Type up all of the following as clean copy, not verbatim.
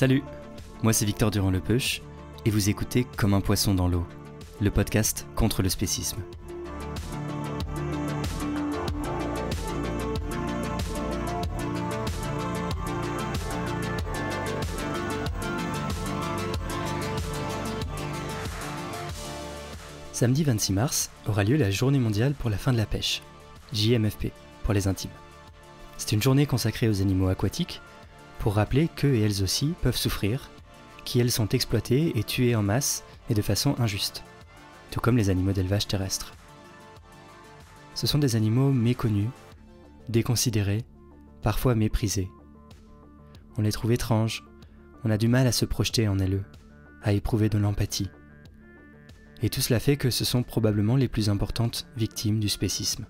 Salut, moi c'est Victor Durand-Lepeuch et vous écoutez Comme un poisson dans l'eau, le podcast contre le spécisme. Samedi 26 mars aura lieu la Journée mondiale pour la fin de la pêche, JMFP pour les intimes. C'est une journée consacrée aux animaux aquatiques pour rappeler qu'eux et elles aussi peuvent souffrir, qu'elles sont exploitées et tuées en masse et de façon injuste, tout comme les animaux d'élevage terrestre. Ce sont des animaux méconnus, déconsidérés, parfois méprisés. On les trouve étranges, on a du mal à se projeter en eux, à éprouver de l'empathie. Et tout cela fait que ce sont probablement les plus importantes victimes du spécisme.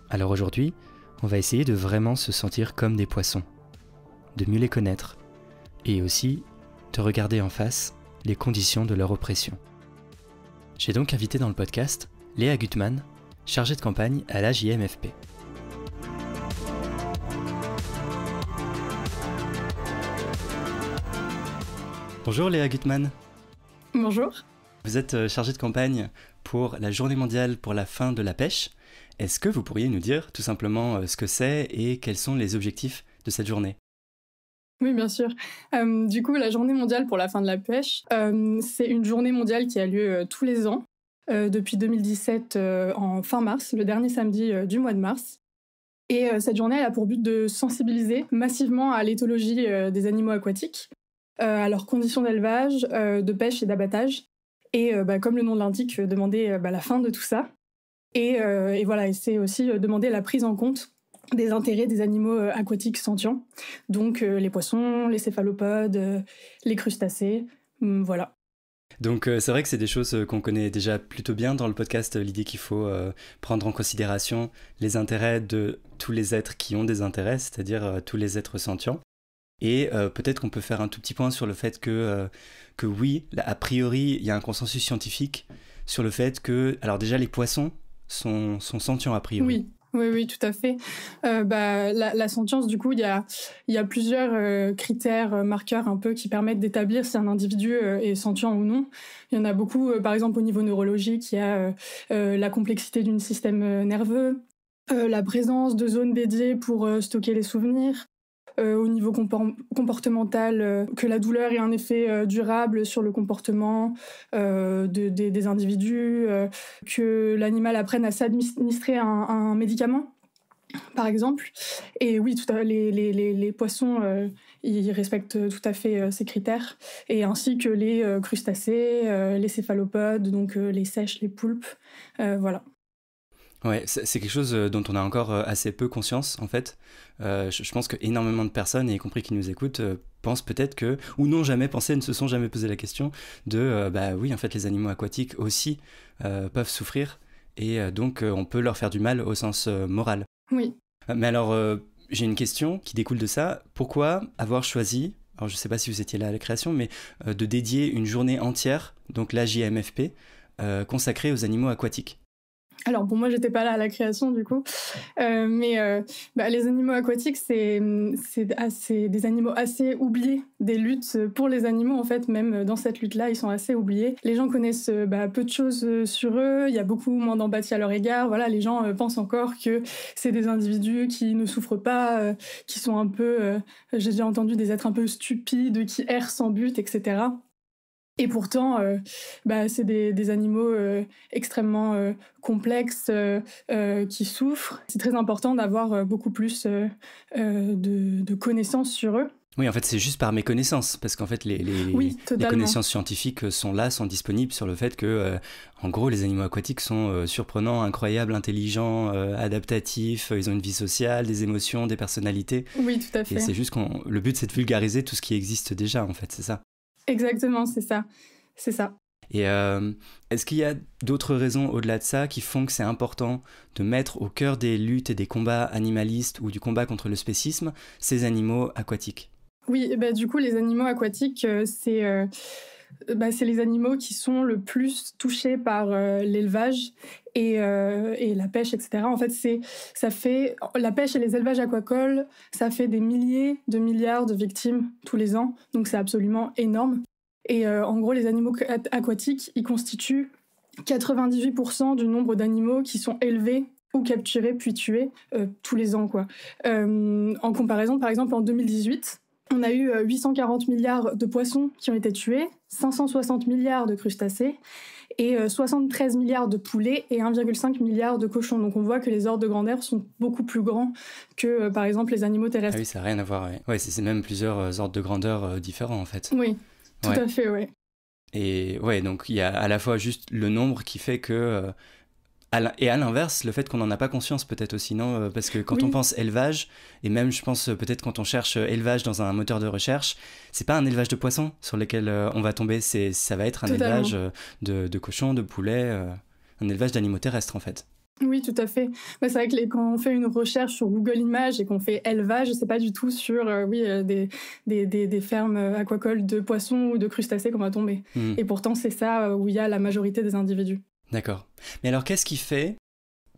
Alors aujourd'hui, on va essayer de vraiment se sentir comme des poissons, de mieux les connaître, et aussi de regarder en face les conditions de leur oppression. J'ai donc invité dans le podcast Léa Gutmann, chargée de campagne à la JMFP. Bonjour Léa Gutmann. Bonjour. Vous êtes chargée de campagne pour la Journée mondiale pour la fin de la pêche. Est-ce que vous pourriez nous dire tout simplement ce que c'est et quels sont les objectifs de cette journée ? Oui, bien sûr. Du coup, la Journée mondiale pour la fin de la pêche, c'est une journée mondiale qui a lieu tous les ans, depuis 2017 en fin mars, le dernier samedi du mois de mars. Et cette journée, elle a pour but de sensibiliser massivement à l'éthologie des animaux aquatiques, à leurs conditions d'élevage, de pêche et d'abattage. Et comme le nom l'indique, demander la fin de tout ça. Et voilà, et c'est aussi demander la prise en compte des intérêts des animaux aquatiques sentients, donc les poissons, les céphalopodes, les crustacés, voilà. Donc c'est vrai que c'est des choses qu'on connaît déjà plutôt bien dans le podcast, l'idée qu'il faut prendre en considération les intérêts de tous les êtres qui ont des intérêts, c'est-à-dire tous les êtres sentients. Et peut-être qu'on peut faire un tout petit point sur le fait que oui, a priori, il y a un consensus scientifique sur le fait que, alors déjà les poissons sont sentients a priori. Oui, tout à fait. La sentience, du coup, il y a plusieurs critères, marqueurs un peu qui permettent d'établir si un individu est sentient ou non. Il y en a beaucoup, par exemple au niveau neurologique, il y a la complexité du système nerveux, la présence de zones dédiées pour stocker les souvenirs, au niveau comportemental, que la douleur ait un effet durable sur le comportement des individus, que l'animal apprenne à s'administrer un médicament, par exemple. Et oui, les poissons, ils respectent tout à fait ces critères, et ainsi que les crustacés, les céphalopodes, donc les sèches, les poulpes, voilà. Ouais, c'est quelque chose dont on a encore assez peu conscience, en fait. Je pense qu'énormément de personnes, y compris qui nous écoutent, pensent peut-être que, ou n'ont jamais pensé, ne se sont jamais posé la question de, oui, en fait, les animaux aquatiques aussi peuvent souffrir, et donc on peut leur faire du mal au sens moral. Oui. Mais alors, j'ai une question qui découle de ça. Pourquoi avoir choisi, alors je ne sais pas si vous étiez là à la création, mais de dédier une journée entière, donc la JMFP, consacrée aux animaux aquatiques ? Alors bon, moi j'étais pas là à la création du coup, mais les animaux aquatiques c'est des animaux assez oubliés des luttes pour les animaux, en fait. Même dans cette lutte-là, ils sont assez oubliés. Les gens connaissent peu de choses sur eux, il y a beaucoup moins d'empathie à leur égard. Voilà, les gens pensent encore que c'est des individus qui ne souffrent pas, qui sont un peu, j'ai déjà entendu des êtres un peu stupides, qui errent sans but, etc. Et pourtant, c'est des animaux extrêmement complexes qui souffrent. C'est très important d'avoir beaucoup plus de connaissances sur eux. Oui, en fait, c'est juste par méconnaissance, parce qu'en fait, les connaissances scientifiques sont disponibles sur le fait que, en gros, les animaux aquatiques sont surprenants, incroyables, intelligents, adaptatifs, ils ont une vie sociale, des émotions, des personnalités. Oui, tout à fait. Et c'est juste le but, c'est de vulgariser tout ce qui existe déjà, en fait, c'est ça. Exactement, c'est ça. Et est-ce qu'il y a d'autres raisons au-delà de ça qui font que c'est important de mettre au cœur des luttes et des combats animalistes ou du combat contre le spécisme ces animaux aquatiques ? Oui, du coup, les animaux aquatiques, c'est c'est les animaux qui sont le plus touchés par l'élevage et la pêche, etc. En fait, la pêche et les élevages aquacoles, ça fait des milliers de milliards de victimes tous les ans, donc c'est absolument énorme. Et en gros, les animaux aquatiques, ils constituent 98% du nombre d'animaux qui sont élevés ou capturés puis tués tous les ans, quoi. En comparaison, par exemple, en 2018, on a eu 840 milliards de poissons qui ont été tués, 560 milliards de crustacés et 73 milliards de poulets et 1,5 milliard de cochons. Donc on voit que les ordres de grandeur sont beaucoup plus grands que, par exemple, les animaux terrestres. Ah oui, ça n'a rien à voir. Ouais, c'est même plusieurs ordres de grandeur différents, en fait. Oui, tout à fait, ouais. Et ouais, donc il y a à la fois juste le nombre qui fait que... et à l'inverse, le fait qu'on n'en a pas conscience peut-être aussi, non ? Parce que quand on pense élevage, et même je pense peut-être quand on cherche élevage dans un moteur de recherche, c'est pas un élevage de poissons sur lequel on va tomber, ça va être un élevage de cochons, de poulets, un élevage d'animaux terrestres en fait. Oui, tout à fait. C'est vrai que quand on fait une recherche sur Google Images et qu'on fait élevage, c'est pas du tout sur des fermes aquacoles de poissons ou de crustacés qu'on va tomber. Et pourtant, c'est ça où il y a la majorité des individus. D'accord. Mais alors, qu'est-ce qui fait,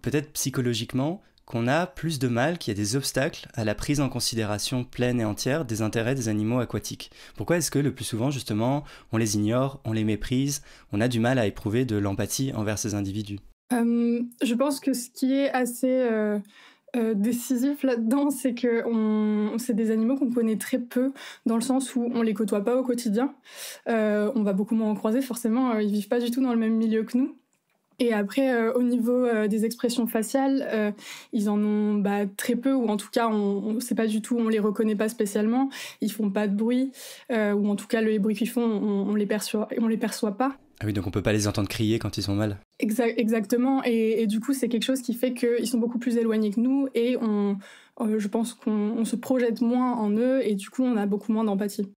peut-être psychologiquement, qu'on a plus de mal, qu'il y a des obstacles à la prise en considération pleine et entière des intérêts des animaux aquatiques ? Pourquoi est-ce que le plus souvent, justement, on les ignore, on les méprise, on a du mal à éprouver de l'empathie envers ces individus ? Je pense que ce qui est assez décisif là-dedans, c'est que c'est des animaux qu'on connaît très peu, dans le sens où on les côtoie pas au quotidien. On va beaucoup moins en croiser, forcément, ils vivent pas du tout dans le même milieu que nous. Et après, au niveau des expressions faciales, ils en ont très peu, ou en tout cas, on sait pas du tout, on les reconnaît pas spécialement. Ils font pas de bruit, ou en tout cas, les bruits qu'ils font, on les perçoit pas. Ah oui, donc on peut pas les entendre crier quand ils sont mal. Exactement, et du coup, c'est quelque chose qui fait qu'ils sont beaucoup plus éloignés que nous, et je pense qu'on se projette moins en eux, et du coup, on a beaucoup moins d'empathie.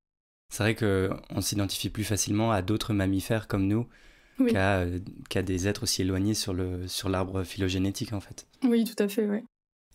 C'est vrai qu'on s'identifie plus facilement à d'autres mammifères comme nous, qu'à des êtres aussi éloignés sur l'arbre phylogénétique, en fait. Oui, tout à fait, oui.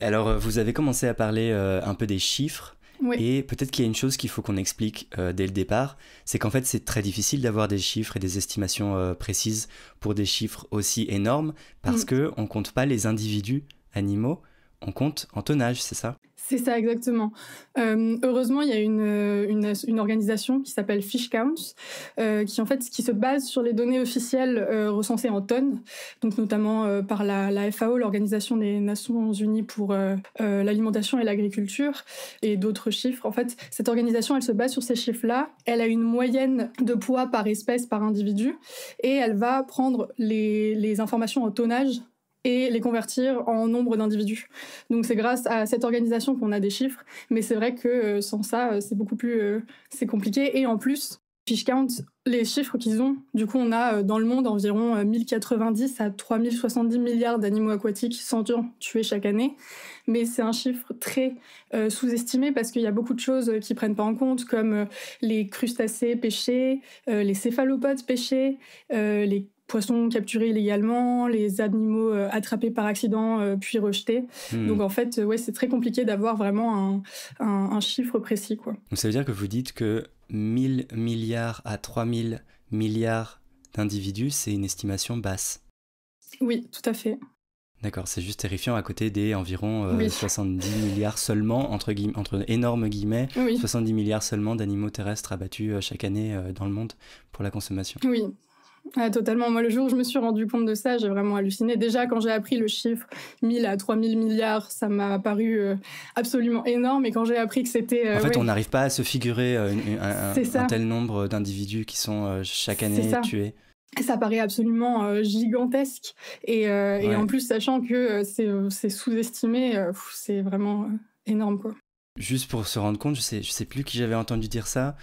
Alors, vous avez commencé à parler un peu des chiffres, et peut-être qu'il y a une chose qu'il faut qu'on explique dès le départ, c'est qu'en fait, c'est très difficile d'avoir des chiffres et des estimations précises pour des chiffres aussi énormes, parce qu'on ne compte pas les individus animaux, on compte en tonnage, c'est ça ? C'est ça, exactement. Heureusement, il y a une organisation qui s'appelle Fish Counts, qui se base sur les données officielles recensées en tonnes, donc notamment par la FAO, l'Organisation des Nations Unies pour l'alimentation et l'agriculture, et d'autres chiffres. En fait, cette organisation, elle se base sur ces chiffres-là. Elle a une moyenne de poids par espèce, par individu, et elle va prendre les informations en tonnage et les convertir en nombre d'individus. Donc c'est grâce à cette organisation qu'on a des chiffres, mais c'est vrai que sans ça, c'est beaucoup plus c'est compliqué. Et en plus, Fish Count, les chiffres qu'ils ont, du coup on a dans le monde environ 1090 à 3070 milliards d'animaux aquatiques sentients tués chaque année, mais c'est un chiffre très sous-estimé parce qu'il y a beaucoup de choses qui prennent pas en compte, comme les crustacés pêchés, les céphalopodes pêchés, les poissons capturés illégalement, les animaux attrapés par accident puis rejetés. Donc en fait, c'est très compliqué d'avoir vraiment un chiffre précis, quoi. Donc ça veut dire que vous dites que 1000 milliards à 3000 milliards d'individus, c'est une estimation basse. Oui, tout à fait. D'accord, c'est juste terrifiant à côté des environ 70 milliards seulement, entre énormes guillemets, 70 milliards seulement d'animaux terrestres abattus chaque année dans le monde pour la consommation. Oui. Ah, totalement. Moi, le jour où je me suis rendu compte de ça, j'ai vraiment halluciné. Déjà, quand j'ai appris le chiffre 1000 à 3000 milliards, ça m'a paru absolument énorme. Et quand j'ai appris que c'était... en fait, on n'arrive pas à se figurer un tel nombre d'individus qui sont chaque année tués. Ça paraît absolument gigantesque. Et en plus, sachant que c'est sous-estimé, c'est vraiment énorme, quoi. Juste pour se rendre compte, je sais plus qui j'avais entendu dire ça,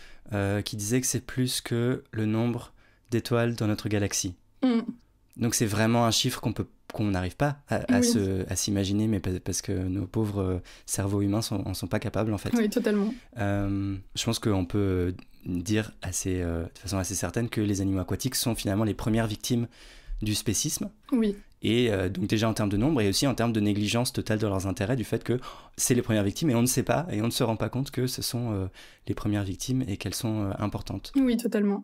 qui disait que c'est plus que le nombre d'étoiles dans notre galaxie. Donc c'est vraiment un chiffre qu'on n'arrive pas à s'imaginer, mais parce que nos pauvres cerveaux humains en sont pas capables, en fait. Oui, totalement. Je pense qu'on peut dire de façon assez certaine que les animaux aquatiques sont finalement les premières victimes du spécisme. Oui. Et donc déjà en termes de nombre et aussi en termes de négligence totale de leurs intérêts, du fait que c'est les premières victimes et on ne sait pas et on ne se rend pas compte que ce sont les premières victimes et qu'elles sont importantes. Oui, totalement.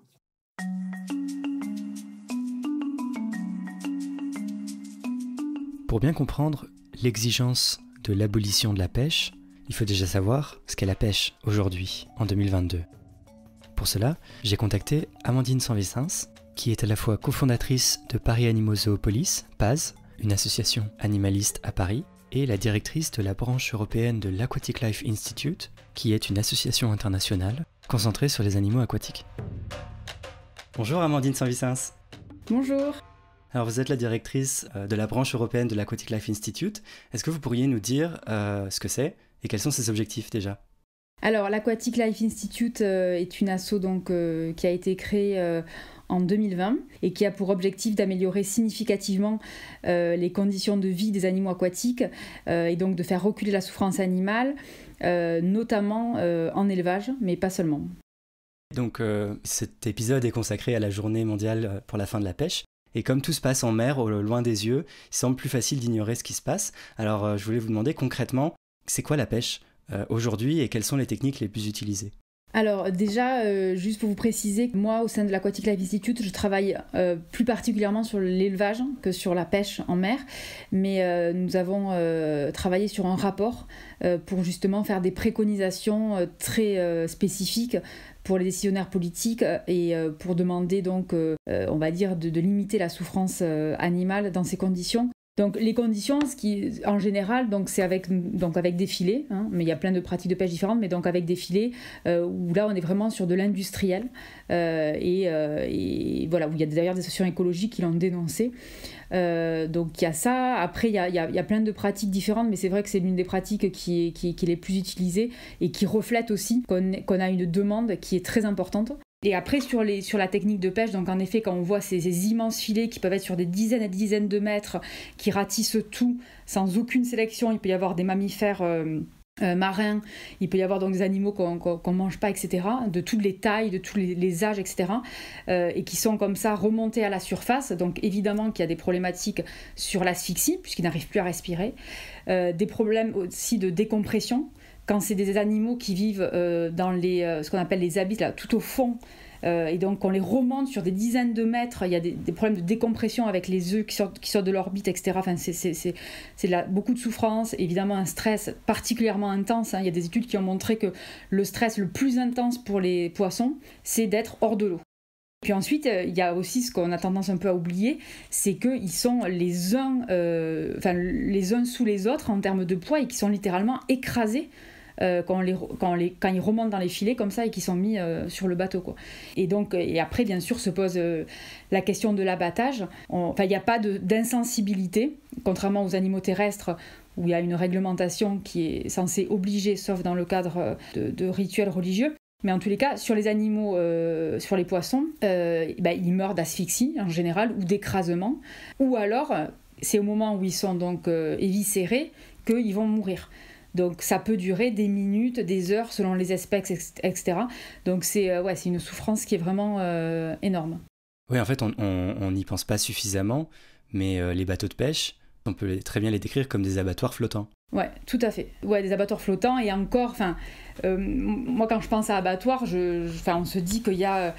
Pour bien comprendre l'exigence de l'abolition de la pêche, il faut déjà savoir ce qu'est la pêche aujourd'hui, en 2022. Pour cela, j'ai contacté Amandine Sanvicens, qui est à la fois cofondatrice de Paris Animaux Zoopolis, PAZ, une association animaliste à Paris, et la directrice de la branche européenne de l'Aquatic Life Institute, qui est une association internationale concentrée sur les animaux aquatiques. Bonjour Amandine Sanvicens. Bonjour. Alors vous êtes la directrice de la branche européenne de l'Aquatic Life Institute. Est-ce que vous pourriez nous dire ce que c'est et quels sont ses objectifs déjà ? Alors l'Aquatic Life Institute est une asso qui a été créée en 2020 et qui a pour objectif d'améliorer significativement les conditions de vie des animaux aquatiques et donc de faire reculer la souffrance animale, notamment en élevage, mais pas seulement. Donc cet épisode est consacré à la journée mondiale pour la fin de la pêche. Et comme tout se passe en mer, au loin des yeux, il semble plus facile d'ignorer ce qui se passe. Alors je voulais vous demander concrètement, c'est quoi la pêche aujourd'hui et quelles sont les techniques les plus utilisées ? Alors déjà, juste pour vous préciser, moi au sein de l'Aquatic Life Institute, je travaille plus particulièrement sur l'élevage que sur la pêche en mer, mais nous avons travaillé sur un rapport pour justement faire des préconisations très spécifiques pour les décisionnaires politiques et pour demander donc, on va dire, de limiter la souffrance animale dans ces conditions. Donc les conditions, en général, donc c'est avec des filets, hein, mais il y a plein de pratiques de pêche différentes, mais donc avec des filets où là on est vraiment sur de l'industriel et voilà, où il y a d'ailleurs des associations écologiques qui l'ont dénoncé. Donc il y a ça. Après il y a plein de pratiques différentes, mais c'est vrai que c'est l'une des pratiques qui est les plus utilisées et qui reflète aussi qu'on a une demande qui est très importante. Et après sur la technique de pêche, donc en effet quand on voit ces immenses filets qui peuvent être sur des dizaines et des dizaines de mètres, qui ratissent tout sans aucune sélection, il peut y avoir des mammifères marins, il peut y avoir donc des animaux qu'on mange pas, etc., de toutes les tailles, de tous les âges, etc., et qui sont comme ça remontés à la surface. Donc évidemment qu'il y a des problématiques sur l'asphyxie, puisqu'ils n'arrivent plus à respirer, des problèmes aussi de décompression, quand c'est des animaux qui vivent dans ce qu'on appelle les abysses, là, tout au fond, et donc on les remonte sur des dizaines de mètres, il y a des problèmes de décompression avec les œufs qui sortent de l'orbite, etc. Enfin, c'est beaucoup de souffrance, évidemment un stress particulièrement intense, hein. Il y a des études qui ont montré que le stress le plus intense pour les poissons, c'est d'être hors de l'eau. Puis ensuite, il y a aussi ce qu'on a tendance un peu à oublier, c'est qu'ils sont les uns sous les autres en termes de poids et qui sont littéralement écrasés quand ils remontent dans les filets comme ça et qu'ils sont mis sur le bateau, quoi. Et après, bien sûr, se pose la question de l'abattage. Il n'y a pas d'insensibilité, contrairement aux animaux terrestres où il y a une réglementation qui est censée obliger, sauf dans le cadre de rituels religieux. Mais en tous les cas, sur les animaux, sur les poissons, ils meurent d'asphyxie en général ou d'écrasement. Ou alors, c'est au moment où ils sont donc éviscérés qu'ils vont mourir. Donc ça peut durer des minutes, des heures selon les espèces, etc. Donc c'est une souffrance qui est vraiment énorme. Oui, en fait, on n'y pense pas suffisamment, mais les bateaux de pêche, on peut très bien les décrire comme des abattoirs flottants. Ouais, tout à fait. Ouais, des abattoirs flottants et encore, moi quand je pense à abattoir, on se dit qu'il y a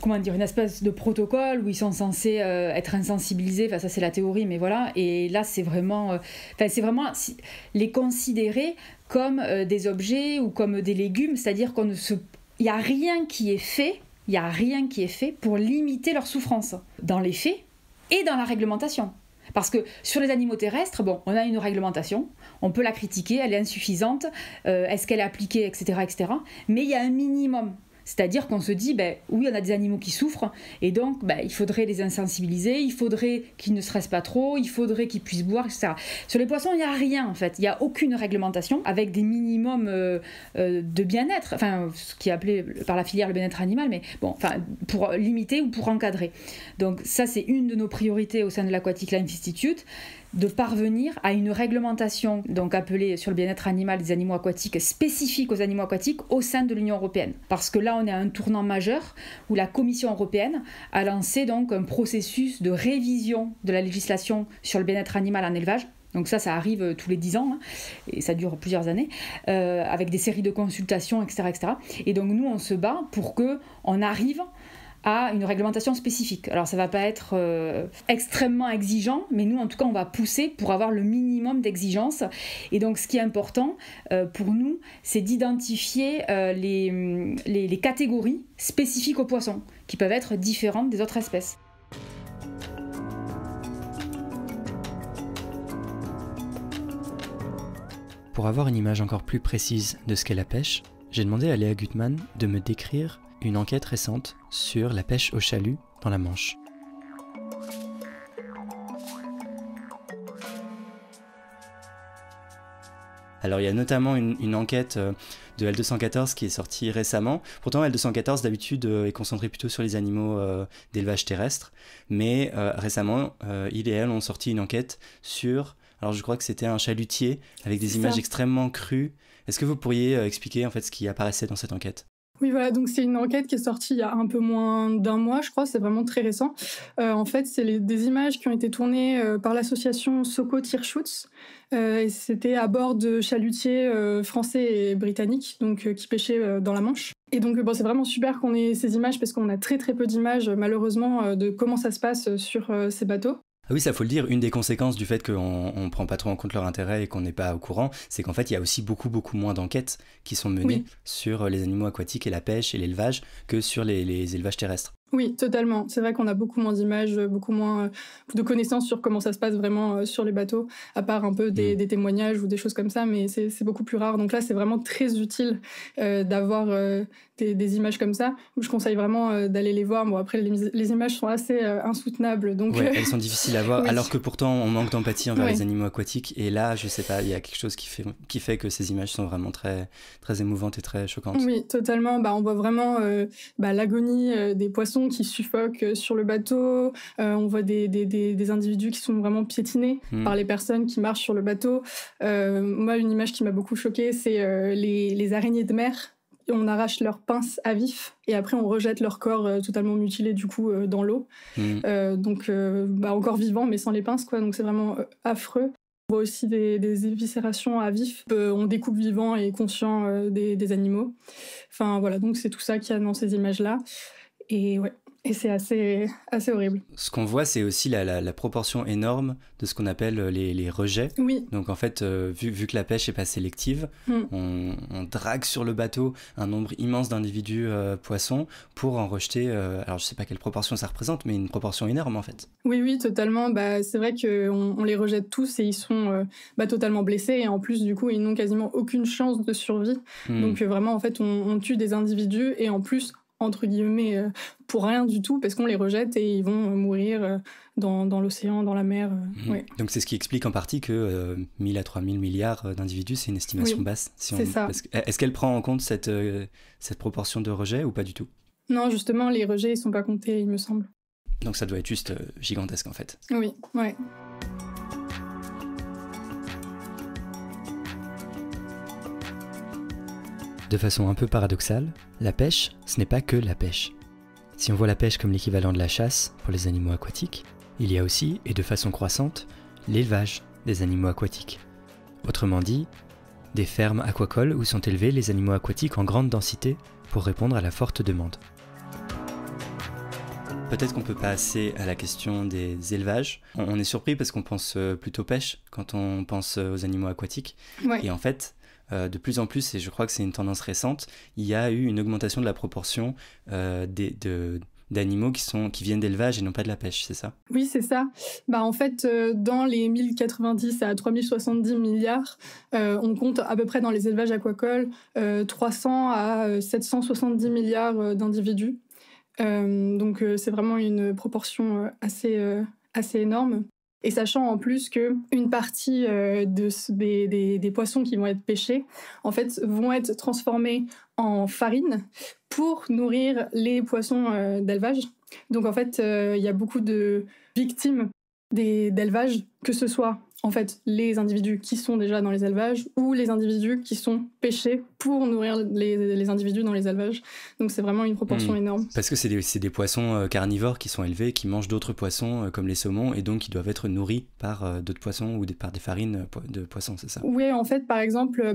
une espèce de protocole où ils sont censés être insensibilisés. Enfin, ça c'est la théorie, mais voilà. Et là, c'est vraiment les considérer comme des objets ou comme des légumes, c'est-à-dire il n'y a rien qui est fait pour limiter leur souffrance dans les faits et dans la réglementation. Parce que sur les animaux terrestres, on a une réglementation, on peut la critiquer, elle est insuffisante, est-ce qu'elle est appliquée, etc., etc. Mais il y a un minimum. C'est-à-dire qu'on se dit, oui, on a des animaux qui souffrent, et donc il faudrait les insensibiliser, il faudrait qu'ils ne stressent pas trop, il faudrait qu'ils puissent boire, etc. Sur les poissons, il n'y a rien, en fait. Il n'y a aucune réglementation avec des minimums de bien-être, ce qui est appelé par la filière le bien-être animal, mais pour limiter ou pour encadrer. Donc ça, c'est une de nos priorités au sein de l'Aquatic Life Institute, de parvenir à une réglementation donc appelée sur le bien-être animal des animaux aquatiques spécifique aux animaux aquatiques au sein de l'Union européenne. Parce que là, on est à un tournant majeur où la Commission européenne a lancé donc un processus de révision de la législation sur le bien-être animal en élevage. Donc ça arrive tous les 10 ans, et ça dure plusieurs années, avec des séries de consultations, etc., etc. Et donc nous, on se bat pour qu'on arrive à une réglementation spécifique. Alors ça va pas être extrêmement exigeant, mais nous en tout cas on va pousser pour avoir le minimum d'exigence. Et donc ce qui est important pour nous, c'est d'identifier les catégories spécifiques aux poissons, qui peuvent être différentes des autres espèces. Pour avoir une image encore plus précise de ce qu'est la pêche, j'ai demandé à Léa Gutmann de me décrire une enquête récente sur la pêche au chalut dans la Manche. Alors il y a notamment une enquête de L214 qui est sortie récemment. Pourtant L214 d'habitude est concentré plutôt sur les animaux d'élevage terrestre, mais récemment il et elle ont sorti une enquête sur, alors je crois que c'était un chalutier avec des images extrêmement crues. Est-ce que vous pourriez expliquer en fait ce qui apparaissait dans cette enquête ? Oui, voilà, donc c'est une enquête qui est sortie il y a un peu moins d'1 mois, je crois, c'est vraiment très récent. En fait, c'est des images qui ont été tournées par l'association Soko Tierschutz, et c'était à bord de chalutiers français et britanniques, donc qui pêchaient dans la Manche. Et donc, c'est vraiment super qu'on ait ces images, parce qu'on a très très peu d'images, malheureusement, de comment ça se passe sur ces bateaux. Ah oui, ça faut le dire, une des conséquences du fait qu'on ne prend pas trop en compte leur intérêt et qu'on n'est pas au courant, c'est qu'en fait il y a aussi beaucoup moins d'enquêtes qui sont menées sur les animaux aquatiques et la pêche et l'élevage que sur les élevages terrestres. Oui, totalement. C'est vrai qu'on a beaucoup moins d'images, beaucoup moins de connaissances sur comment ça se passe vraiment sur les bateaux, à part un peu des témoignages ou des choses comme ça, mais c'est beaucoup plus rare. Donc là, c'est vraiment très utile d'avoir des images comme ça. Je conseille vraiment d'aller les voir. Bon, après, les images sont assez insoutenables. Donc, ouais, elles sont difficiles à voir, alors que pourtant, on manque d'empathie envers les animaux aquatiques. Et là, je sais pas, il y a quelque chose qui fait que ces images sont vraiment très, très émouvantes et très choquantes. Oui, totalement. On voit vraiment l'agonie des poissons qui suffoquent sur le bateau. On voit des individus qui sont vraiment piétinés par les personnes qui marchent sur le bateau. Moi, une image qui m'a beaucoup choquée, c'est les araignées de mer. On arrache leurs pinces à vif et après on rejette leur corps totalement mutilé du coup dans l'eau. Donc encore vivant mais sans les pinces, quoi. Donc c'est vraiment affreux. On voit aussi des éviscérations à vif. On découpe vivant et conscient des animaux. Enfin voilà, donc c'est tout ça qu'il y a dans ces images-là. Et ouais. Et c'est assez horrible. Ce qu'on voit, c'est aussi la proportion énorme de ce qu'on appelle les rejets. Oui. Donc en fait, vu que la pêche n'est pas sélective, on drague sur le bateau un nombre immense d'individus poissons pour en rejeter, alors je ne sais pas quelle proportion ça représente, mais une proportion énorme en fait. Oui, totalement. C'est vrai qu'on les rejette tous et ils sont totalement blessés. Et en plus, du coup, ils n'ont quasiment aucune chance de survie. Donc vraiment, en fait, on tue des individus et en plus, entre guillemets, pour rien du tout, parce qu'on les rejette et ils vont mourir dans l'océan, dans la mer. Ouais. Donc c'est ce qui explique en partie que 1000 à 3000 milliards d'individus, c'est une estimation basse. C'est ça. Est-ce qu'elle prend en compte cette proportion de rejets ou pas du tout ? Non, justement, les rejets, ils sont pas comptés, il me semble. Donc ça doit être juste gigantesque en fait. Oui, ouais. De façon un peu paradoxale, la pêche, ce n'est pas que la pêche. Si on voit la pêche comme l'équivalent de la chasse pour les animaux aquatiques, il y a aussi, et de façon croissante, l'élevage des animaux aquatiques. Autrement dit, des fermes aquacoles où sont élevés les animaux aquatiques en grande densité pour répondre à la forte demande. Peut-être qu'on peut passer à la question des élevages. On est surpris parce qu'on pense plutôt pêche quand on pense aux animaux aquatiques. Ouais. Et en fait, de plus en plus, et je crois que c'est une tendance récente, il y a eu une augmentation de la proportion d'animaux qui viennent d'élevage et non pas de la pêche, c'est ça ? Oui, c'est ça. En fait, dans les 1090 à 3070 milliards, on compte à peu près dans les élevages aquacoles 300 à 770 milliards d'individus. Donc c'est vraiment une proportion assez énorme. Et sachant en plus qu'une partie des poissons qui vont être pêchés, en fait, vont être transformés en farine pour nourrir les poissons d'élevage. Donc en fait, il y a beaucoup de victimes d'élevage, que ce soit en fait les individus qui sont déjà dans les élevages ou les individus qui sont pêchés pour nourrir les individus dans les élevages. Donc c'est vraiment une proportion énorme. Parce que c'est des poissons carnivores qui sont élevés, qui mangent d'autres poissons comme les saumons et donc qui doivent être nourris par d'autres poissons ou par des farines de poissons, c'est ça? Oui, en fait, par exemple,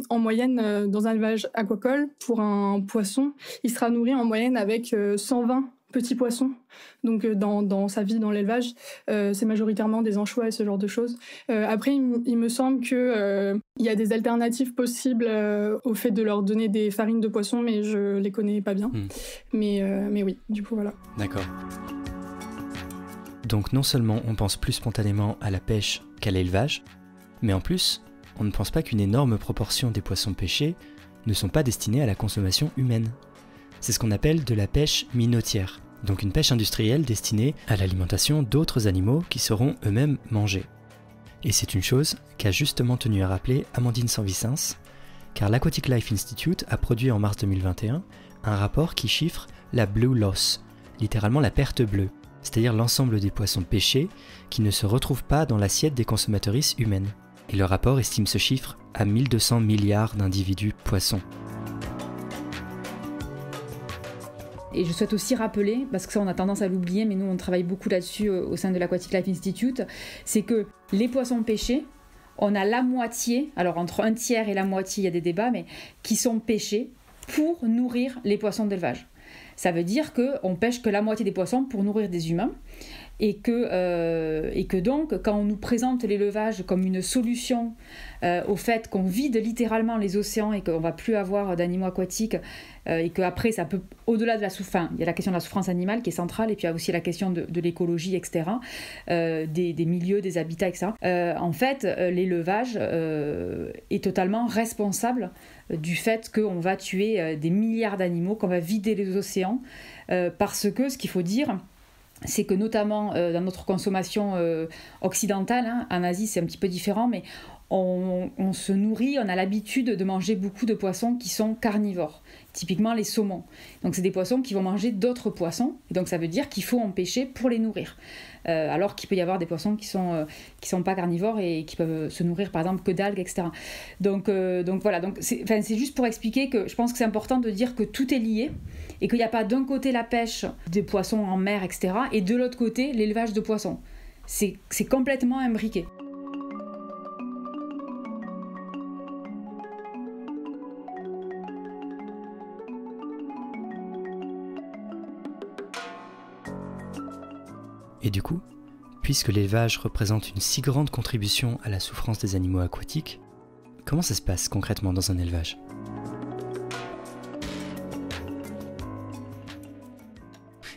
en moyenne, dans un élevage aquacole, pour un poisson, il sera nourri en moyenne avec 120 petits poissons. Donc dans sa vie dans l'élevage, c'est majoritairement des anchois et ce genre de choses. Après, il me semble qu'il y a des alternatives possibles au fait de leur donner des farines de poisson, mais je les connais pas bien. Mais oui, du coup, voilà. D'accord. Donc non seulement on pense plus spontanément à la pêche qu'à l'élevage, mais en plus, on ne pense pas qu'une énorme proportion des poissons pêchés ne sont pas destinés à la consommation humaine. C'est ce qu'on appelle de la pêche minotière, donc une pêche industrielle destinée à l'alimentation d'autres animaux qui seront eux-mêmes mangés. Et c'est une chose qu'a justement tenu à rappeler Amandine Sanvicens, car l'Aquatic Life Institute a produit en mars 2021 un rapport qui chiffre la blue loss, littéralement la perte bleue, c'est-à-dire l'ensemble des poissons pêchés qui ne se retrouvent pas dans l'assiette des consommatrices humaines. Et le rapport estime ce chiffre à 1200 milliards d'individus poissons. Et je souhaite aussi rappeler, parce que ça on a tendance à l'oublier, mais nous on travaille beaucoup là-dessus au sein de l'Aquatic Life Institute, c'est que les poissons pêchés, on a la moitié, alors entre un tiers et la moitié il y a des débats, mais qui sont pêchés pour nourrir les poissons d'élevage. Ça veut dire qu'on pêche que la moitié des poissons pour nourrir des humains et que donc quand on nous présente l'élevage comme une solution au fait qu'on vide littéralement les océans et qu'on ne va plus avoir d'animaux aquatiques et qu'après ça peut, au-delà de la souffrance, il y a la question de la souffrance animale qui est centrale et puis il y a aussi la question de l'écologie, etc., des milieux, des habitats, etc. En fait, l'élevage est totalement responsable du fait qu'on va tuer des milliards d'animaux, qu'on va vider les océans, parce que ce qu'il faut dire, c'est que notamment dans notre consommation occidentale, en Asie c'est un petit peu différent, mais on se nourrit, on a l'habitude de manger beaucoup de poissons qui sont carnivores, typiquement les saumons. Donc c'est des poissons qui vont manger d'autres poissons, et donc ça veut dire qu'il faut en pêcher pour les nourrir. Alors qu'il peut y avoir des poissons qui sont pas carnivores et qui peuvent se nourrir par exemple que d'algues, etc. Donc voilà, c'est juste pour expliquer que je pense que c'est important de dire que tout est lié et qu'il n'y a pas d'un côté la pêche des poissons en mer, etc. et de l'autre côté l'élevage de poissons. C'est complètement imbriqué. Et du coup, puisque l'élevage représente une si grande contribution à la souffrance des animaux aquatiques, comment ça se passe concrètement dans un élevage ?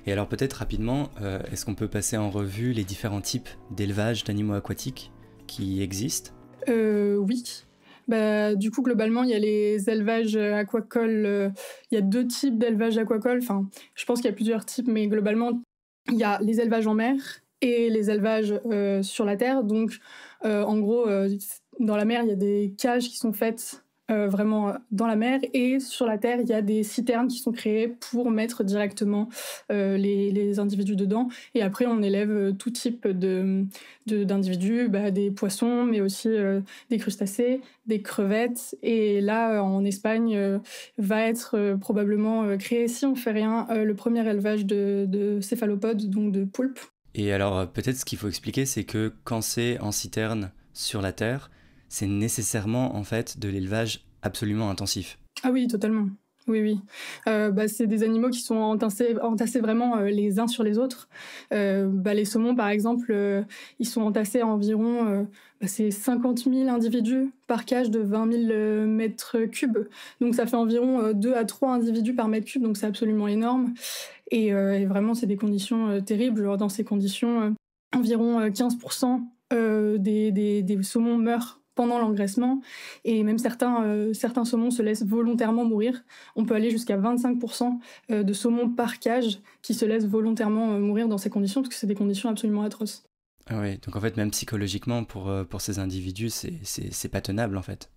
Et alors peut-être rapidement, est-ce qu'on peut passer en revue les différents types d'élevage d'animaux aquatiques qui existent ? Oui. Du coup, globalement, il y a les élevages aquacoles. Il y a 2 types d'élevages aquacoles. Enfin, je pense qu'il y a plusieurs types, mais globalement, il y a les élevages en mer et les élevages sur la terre. Donc, en gros, dans la mer, il y a des cages qui sont faites vraiment dans la mer, et sur la terre, il y a des citernes qui sont créées pour mettre directement les individus dedans. Et après, on élève tout type d'individus, des poissons, mais aussi des crustacés, des crevettes. Et là, en Espagne, va être probablement créé, si on fait rien, le premier élevage de céphalopodes, donc de poulpes. Et alors, peut-être ce qu'il faut expliquer, c'est que quand c'est en citerne sur la terre, c'est nécessairement en fait de l'élevage absolument intensif. Ah oui, totalement. Oui. C'est des animaux qui sont entassés vraiment les uns sur les autres. Les saumons, par exemple, ils sont entassés à environ c'est 50 000 individus par cage de 20 000 mètres cubes. Donc ça fait environ 2 à 3 individus par mètre cube, donc c'est absolument énorme. Et vraiment, c'est des conditions terribles. Genre, dans ces conditions, environ 15% des saumons meurent pendant l'engraissement, et même certains saumons se laissent volontairement mourir. On peut aller jusqu'à 25% de saumons par cage qui se laissent volontairement mourir dans ces conditions, parce que c'est des conditions absolument atroces. Ah oui, donc en fait même psychologiquement pour ces individus, c'est pas tenable en fait.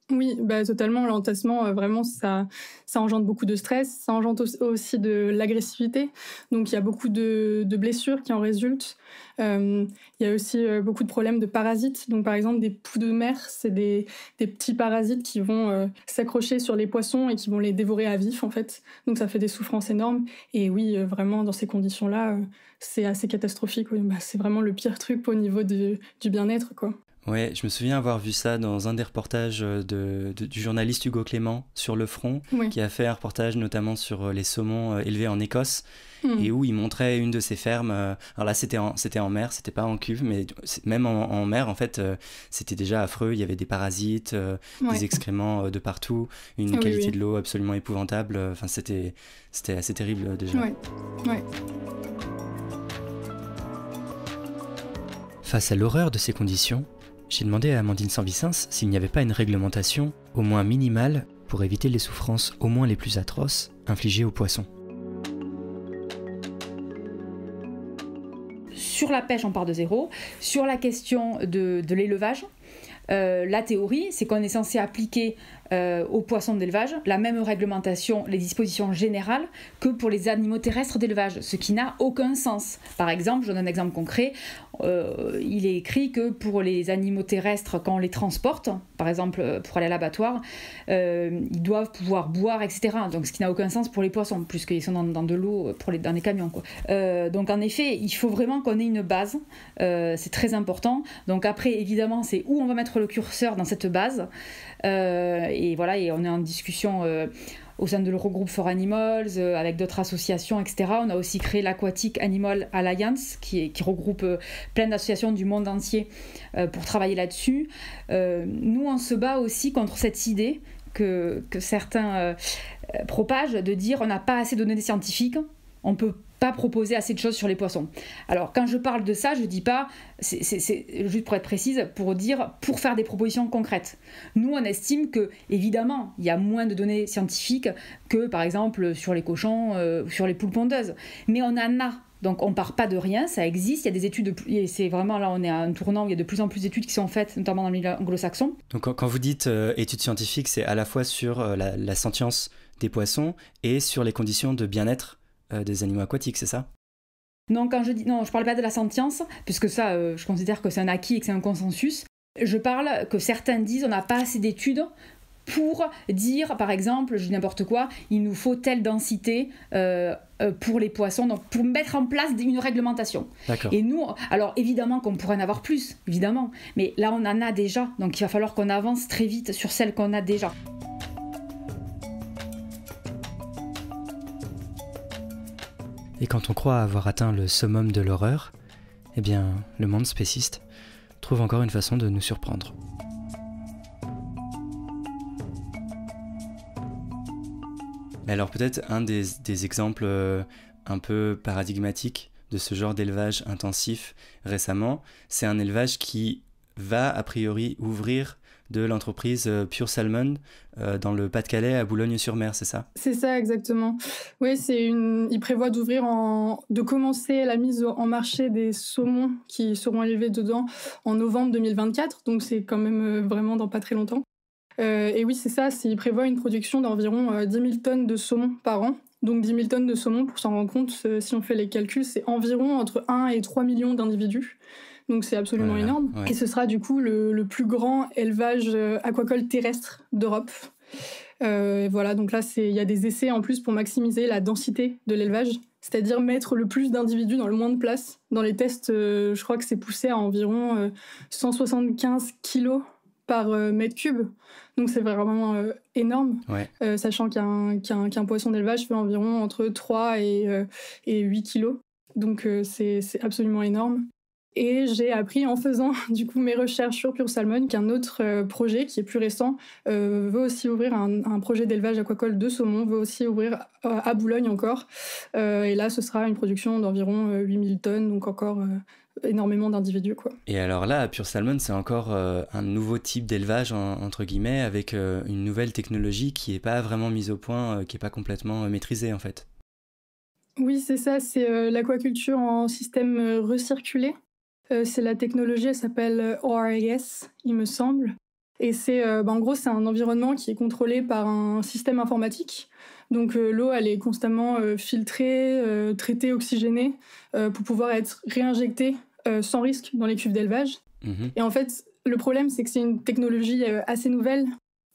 Oui, bah, totalement. L'entassement, vraiment, ça engendre beaucoup de stress, ça engendre aussi de l'agressivité. Donc, il y a beaucoup de blessures qui en résultent. Il y a aussi beaucoup de problèmes de parasites. Donc, par exemple, des poux de mer, c'est des petits parasites qui vont s'accrocher sur les poissons et qui vont les dévorer à vif, en fait. Donc, ça fait des souffrances énormes. Et oui, vraiment, dans ces conditions-là, c'est assez catastrophique. Oui. Bah, c'est vraiment le pire truc au niveau du bien-être, quoi. Ouais, je me souviens avoir vu ça dans un des reportages du journaliste Hugo Clément sur le front, Oui. qui a fait un reportage notamment sur les saumons élevés en Écosse, Mmh. et où il montrait une de ces fermes. Alors là, c'était en mer, c'était pas en cuve, mais même en mer, en fait, c'était déjà affreux. Il y avait des parasites, des excréments de partout, une qualité de l'eau absolument épouvantable. Enfin, c'était assez terrible déjà. Ouais. Ouais. Face à l'horreur de ces conditions, j'ai demandé à Amandine Sanvicens s'il n'y avait pas une réglementation, au moins minimale, pour éviter les souffrances au moins les plus atroces infligées aux poissons. Sur la pêche, on part de zéro. Sur la question de l'élevage, la théorie, c'est qu'on est censé appliquer aux poissons d'élevage la même réglementation, les dispositions générales que pour les animaux terrestres d'élevage, ce qui n'a aucun sens. Par exemple, je donne un exemple concret, il est écrit que pour les animaux terrestres, quand on les transporte, par exemple pour aller à l'abattoir, ils doivent pouvoir boire, etc. Donc ce qui n'a aucun sens pour les poissons, puisqu'ils sont dans de l'eau dans les camions, quoi. Donc en effet, il faut vraiment qu'on ait une base, c'est très important. Donc après, évidemment, c'est où on va mettre le curseur dans cette base. Et voilà, et on est en discussion au sein de l'Eurogroupe for Animals, avec d'autres associations, etc. On a aussi créé l'Aquatic Animal Alliance, qui regroupe plein d'associations du monde entier pour travailler là-dessus. Nous, on se bat aussi contre cette idée que certains propagent de dire on n'a pas assez de données scientifiques, on peut pas proposer assez de choses sur les poissons. Alors quand je parle de ça, je dis pas, c'est juste pour être précise, pour faire des propositions concrètes. Nous, on estime que, évidemment, il y a moins de données scientifiques que, par exemple, sur les cochons, sur les poules pondeuses. Mais on en a. Donc on part pas de rien, ça existe, il y a des études, et c'est vraiment là, on est à un tournant où il y a de plus en plus d'études qui sont faites, notamment dans le milieu anglo-saxon. Donc quand vous dites études scientifiques, c'est à la fois sur la sentience des poissons et sur les conditions de bien-être des animaux aquatiques, c'est ça ? Non, je parle pas de la sentience, puisque ça, je considère que c'est un acquis et que c'est un consensus. Je parle que certains disent on n'a pas assez d'études pour dire, par exemple, je dis n'importe quoi, il nous faut telle densité pour les poissons, donc pour mettre en place une réglementation. D'accord. Et nous, alors évidemment qu'on pourrait en avoir plus, évidemment, mais là on en a déjà, donc il va falloir qu'on avance très vite sur celles qu'on a déjà. Et quand on croit avoir atteint le summum de l'horreur, eh bien, le monde spéciste trouve encore une façon de nous surprendre. Alors peut-être un des exemples un peu paradigmatiques de ce genre d'élevage intensif récemment, c'est un élevage qui va a priori ouvrir de l'entreprise Pure Salmon dans le Pas-de-Calais à Boulogne-sur-Mer, c'est ça ? C'est ça, exactement. Oui, il prévoit de commencer la mise en marché des saumons qui seront élevés dedans en novembre 2024, donc c'est quand même vraiment dans pas très longtemps. Et oui, c'est ça, il prévoit une production d'environ 10 000 tonnes de saumon par an. Donc 10 000 tonnes de saumon, pour s'en rendre compte, si on fait les calculs, c'est environ entre 1 et 3 millions d'individus. Donc c'est absolument énorme. Ouais. Et ce sera du coup le plus grand élevage aquacole terrestre d'Europe. Voilà, donc là, il y a des essais en plus pour maximiser la densité de l'élevage, c'est-à-dire mettre le plus d'individus dans le moins de place. Dans les tests, je crois que c'est poussé à environ 175 kilos par mètre cube. Donc c'est vraiment énorme, ouais. Sachant qu'un poisson d'élevage fait environ entre 3 et 8 kilos. Donc c'est absolument énorme. Et j'ai appris en faisant du coup mes recherches sur Pure Salmon qu'un autre projet qui est plus récent veut aussi ouvrir un projet d'élevage aquacole de saumon, veut aussi ouvrir à Boulogne encore. Et là, ce sera une production d'environ 8000 tonnes, donc encore énormément d'individus, quoi. Et alors là, à Pure Salmon, c'est encore un nouveau type d'élevage, entre guillemets, avec une nouvelle technologie qui n'est pas vraiment mise au point, qui n'est pas complètement maîtrisée en fait. Oui, c'est ça, c'est l'aquaculture en système recirculé. C'est la technologie, elle s'appelle ORAS, il me semble. Et en gros, c'est un environnement qui est contrôlé par un système informatique. Donc l'eau, elle est constamment filtrée, traitée, oxygénée, pour pouvoir être réinjectée sans risque dans les cuves d'élevage. Et en fait, le problème, c'est que c'est une technologie assez nouvelle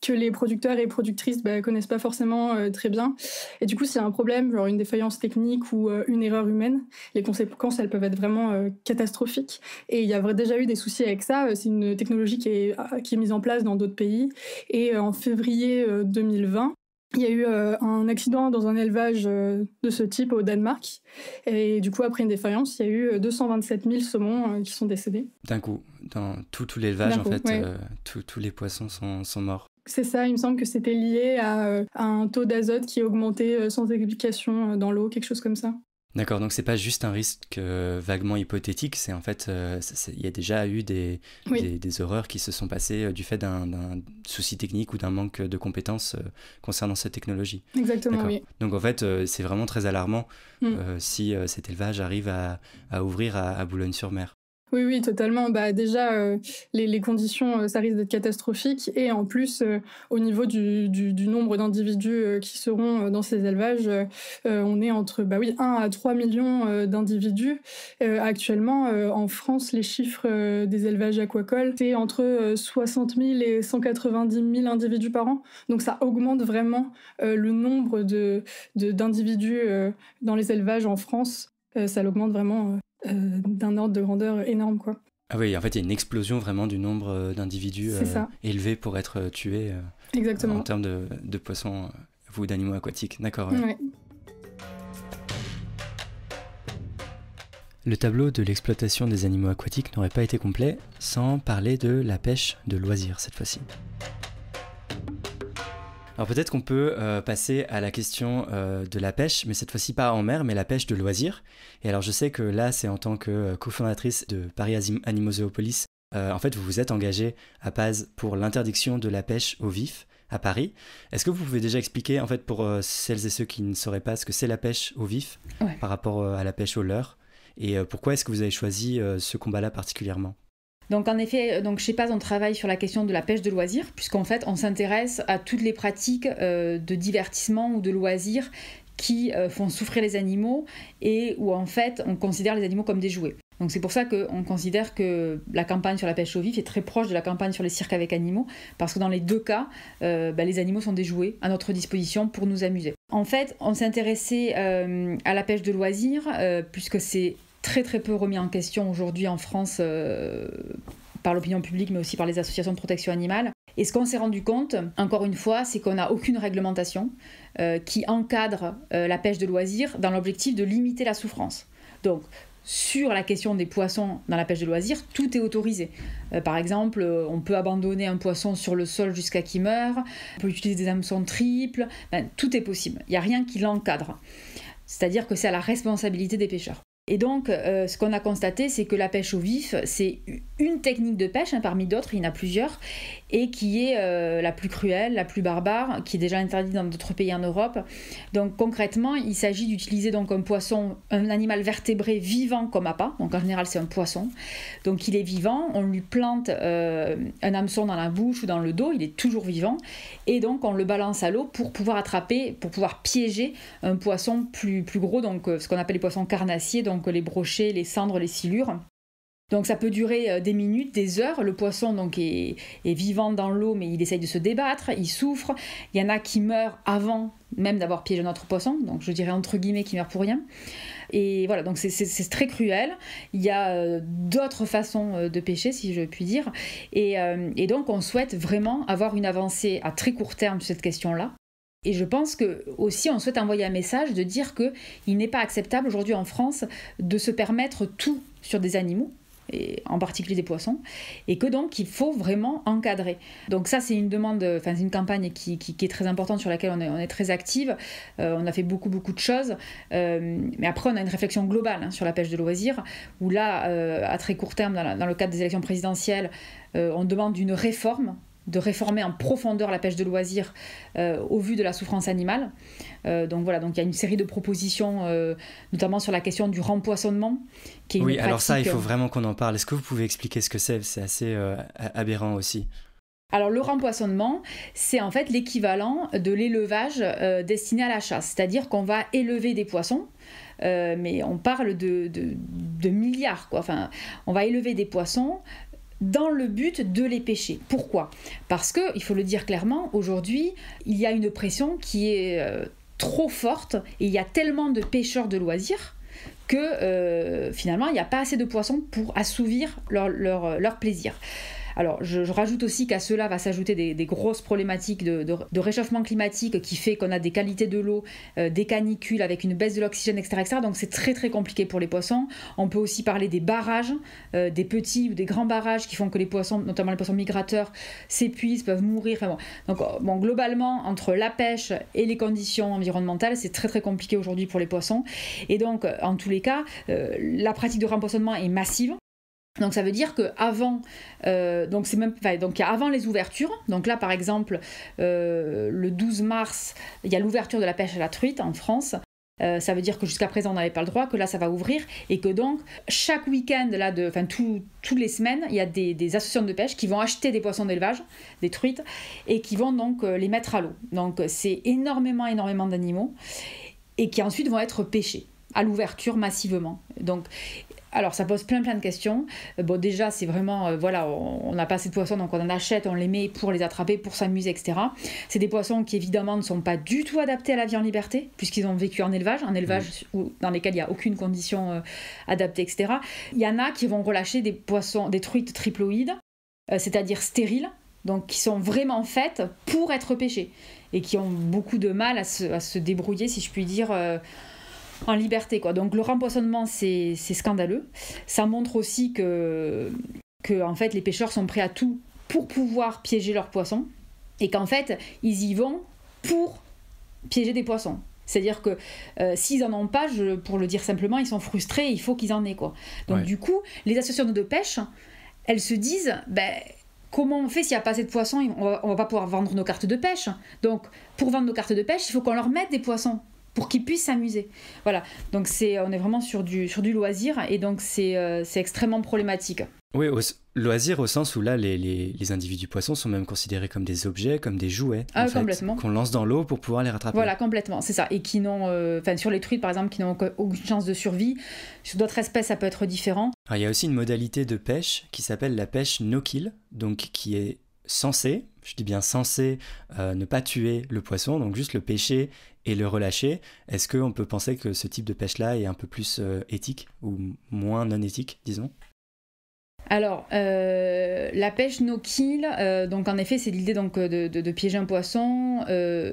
que les producteurs et productrices connaissent pas forcément très bien. Et du coup, s'il y a un problème, genre une défaillance technique ou une erreur humaine, les conséquences, elles peuvent être vraiment catastrophiques. Et il y a déjà eu des soucis avec ça. C'est une technologie qui est mise en place dans d'autres pays. Et en février 2020, il y a eu un accident dans un élevage de ce type au Danemark. Et du coup, après une défaillance, il y a eu 227 000 saumons qui sont décédés. D'un coup, dans tout l'élevage, en fait, ouais. tous les poissons sont morts. C'est ça, il me semble que c'était lié à un taux d'azote qui augmentait sans explication dans l'eau, quelque chose comme ça. D'accord, donc c'est pas juste un risque vaguement hypothétique, c'est en fait, il y a déjà eu des horreurs qui se sont passées du fait d'un souci technique ou d'un manque de compétences concernant cette technologie. Exactement, D'accord. oui. Donc en fait, c'est vraiment très alarmant si cet élevage arrive à ouvrir à Boulogne-sur-Mer. Oui, totalement. Déjà, les conditions, ça risque d'être catastrophique. Et en plus, au niveau du nombre d'individus qui seront dans ces élevages, on est entre 1 à 3 millions d'individus. Actuellement, en France, les chiffres des élevages aquacoles, c'est entre 60 000 et 190 000 individus par an. Donc ça augmente vraiment le nombre d'individus dans les élevages en France. Ça l'augmente vraiment... d'un ordre de grandeur énorme, quoi. Ah oui, en fait, il y a une explosion vraiment du nombre d'individus élevés pour être tués Exactement. En termes de poissons ou d'animaux aquatiques. D'accord. Ouais. Le tableau de l'exploitation des animaux aquatiques n'aurait pas été complet sans parler de la pêche de loisirs cette fois-ci. Alors peut-être qu'on peut passer à la question de la pêche, mais cette fois-ci pas en mer, mais la pêche de loisirs. Et alors je sais que là, c'est en tant que cofondatrice de Paris Animozoopolis, en fait vous vous êtes engagée à PAZ pour l'interdiction de la pêche au vif à Paris. Est-ce que vous pouvez déjà expliquer, en fait, pour celles et ceux qui ne sauraient pas ce que c'est la pêche au vif par rapport à la pêche au leurre, et pourquoi est-ce que vous avez choisi ce combat-là particulièrement ? Donc en effet, chez PAZ, on travaille sur la question de la pêche de loisirs, puisqu'en fait, on s'intéresse à toutes les pratiques de divertissement ou de loisirs qui font souffrir les animaux et où en fait, on considère les animaux comme des jouets. Donc c'est pour ça qu'on considère que la campagne sur la pêche au vif est très proche de la campagne sur les cirques avec animaux, parce que dans les deux cas, les animaux sont des jouets à notre disposition pour nous amuser. En fait, on s'est intéressé à la pêche de loisirs, puisque c'est très très peu remis en question aujourd'hui en France par l'opinion publique, mais aussi par les associations de protection animale. Et ce qu'on s'est rendu compte, encore une fois, c'est qu'on n'a aucune réglementation qui encadre la pêche de loisirs dans l'objectif de limiter la souffrance. Donc, sur la question des poissons dans la pêche de loisirs, tout est autorisé. Par exemple, on peut abandonner un poisson sur le sol jusqu'à qu'il meure, on peut utiliser des hameçons triples, tout est possible. Il n'y a rien qui l'encadre. C'est-à-dire que c'est à la responsabilité des pêcheurs. Et donc, ce qu'on a constaté, c'est que la pêche au vif, c'est une technique de pêche, parmi d'autres, il y en a plusieurs, et qui est la plus cruelle, la plus barbare, qui est déjà interdite dans d'autres pays en Europe. Donc concrètement, il s'agit d'utiliser donc un poisson, un animal vertébré vivant comme appât, donc en général c'est un poisson. Donc il est vivant, on lui plante un hameçon dans la bouche ou dans le dos, il est toujours vivant, et donc on le balance à l'eau pour pouvoir attraper, pour pouvoir piéger un poisson plus gros, donc ce qu'on appelle les poissons carnassiers, donc les brochets, les cendres, les silures. Donc ça peut durer des minutes, des heures. Le poisson donc est vivant dans l'eau, mais il essaye de se débattre, il souffre. Il y en a qui meurent avant même d'avoir piégé notre poisson, donc je dirais entre guillemets qui meurent pour rien. Et voilà, donc c'est très cruel. Il y a d'autres façons de pêcher, si je puis dire. Et donc on souhaite vraiment avoir une avancée à très court terme sur cette question-là. Et je pense que aussi on souhaite envoyer un message de dire qu'il n'est pas acceptable aujourd'hui en France de se permettre tout sur des animaux, et en particulier des poissons, et que donc il faut vraiment encadrer. Donc ça c'est une demande, enfin c'est une campagne qui est très importante, sur laquelle on est très active. On a fait beaucoup de choses, mais après on a une réflexion globale sur la pêche de loisirs, où là à très court terme dans le cadre des élections présidentielles, on demande une réforme, de réformer en profondeur la pêche de loisirs au vu de la souffrance animale. Donc voilà, donc il y a une série de propositions, notamment sur la question du rempoisonnement, qui est une pratique... alors ça, il faut vraiment qu'on en parle. Est-ce que vous pouvez expliquer ce que c'est ? C'est assez aberrant aussi. Alors le rempoissonnement, c'est en fait l'équivalent de l'élevage destiné à la chasse. C'est-à-dire qu'on va élever des poissons, mais on parle de milliards, quoi. Enfin, on va élever des poissons dans le but de les pêcher. Pourquoi ? Parce que, il faut le dire clairement, aujourd'hui, il y a une pression qui est trop forte et il y a tellement de pêcheurs de loisirs que finalement, il n'y a pas assez de poissons pour assouvir leur plaisir. Alors, je rajoute aussi qu'à cela va s'ajouter des grosses problématiques de réchauffement climatique qui fait qu'on a des qualités de l'eau, des canicules avec une baisse de l'oxygène, etc., etc. Donc, c'est très, très compliqué pour les poissons. On peut aussi parler des barrages, des petits ou des grands barrages qui font que les poissons, notamment les poissons migrateurs, s'épuisent, peuvent mourir. Enfin, bon, globalement, entre la pêche et les conditions environnementales, c'est très, très compliqué aujourd'hui pour les poissons. Et donc, en tous les cas, la pratique de rempoissonnement est massive. Donc ça veut dire qu'avant, donc il y a avant les ouvertures, donc là par exemple le 12 mars, il y a l'ouverture de la pêche à la truite en France. Ça veut dire que jusqu'à présent on n'avait pas le droit, que là ça va ouvrir et que donc chaque week-end, toutes les semaines, il y a des associations de pêche qui vont acheter des poissons d'élevage, des truites, et qui vont donc les mettre à l'eau. Donc c'est énormément d'animaux et qui ensuite vont être pêchés à l'ouverture massivement. Donc alors ça pose plein de questions. Bon déjà c'est vraiment, on n'a pas assez de poissons donc on en achète, on les met pour les attraper, pour s'amuser, etc. C'est des poissons qui évidemment ne sont pas du tout adaptés à la vie en liberté puisqu'ils ont vécu en élevage dans lesquels il n'y a aucune condition adaptée, etc. Il y en a qui vont relâcher des poissons, des truites triploïdes, c'est-à-dire stériles, donc qui sont vraiment faites pour être pêchées et qui ont beaucoup de mal à se débrouiller, si je puis dire, en liberté, quoi. Donc le rempoissonnement c'est scandaleux. Ça montre aussi que en fait les pêcheurs sont prêts à tout pour pouvoir piéger leurs poissons et qu'en fait ils y vont pour piéger des poissons. C'est-à-dire que s'ils en ont pas, pour le dire simplement, ils sont frustrés, il faut qu'ils en aient, quoi. Donc du coup, les associations de pêche, elles se disent comment on fait s'il n'y a pas assez de poissons, on va pas pouvoir vendre nos cartes de pêche. Donc pour vendre nos cartes de pêche, il faut qu'on leur mette des poissons pour qu'ils puissent s'amuser. Voilà, donc on est vraiment sur du loisir et donc c'est extrêmement problématique. Oui, loisir au sens où là, les individus poissons sont même considérés comme des objets, comme des jouets, complètement. Qu'on lance dans l'eau pour pouvoir les rattraper. Voilà, complètement, c'est ça. Et qui n'ont, sur les truites par exemple, qui n'ont aucune chance de survie. Sur d'autres espèces, ça peut être différent. Alors, il y a aussi une modalité de pêche qui s'appelle la pêche no-kill, donc qui est censée, je dis bien censée, ne pas tuer le poisson, donc juste le pêcher et le relâcher. Est-ce qu'on peut penser que ce type de pêche-là est un peu plus éthique ou moins non éthique, disons ? Alors, la pêche no-kill, donc en effet, c'est l'idée donc, de piéger un poisson.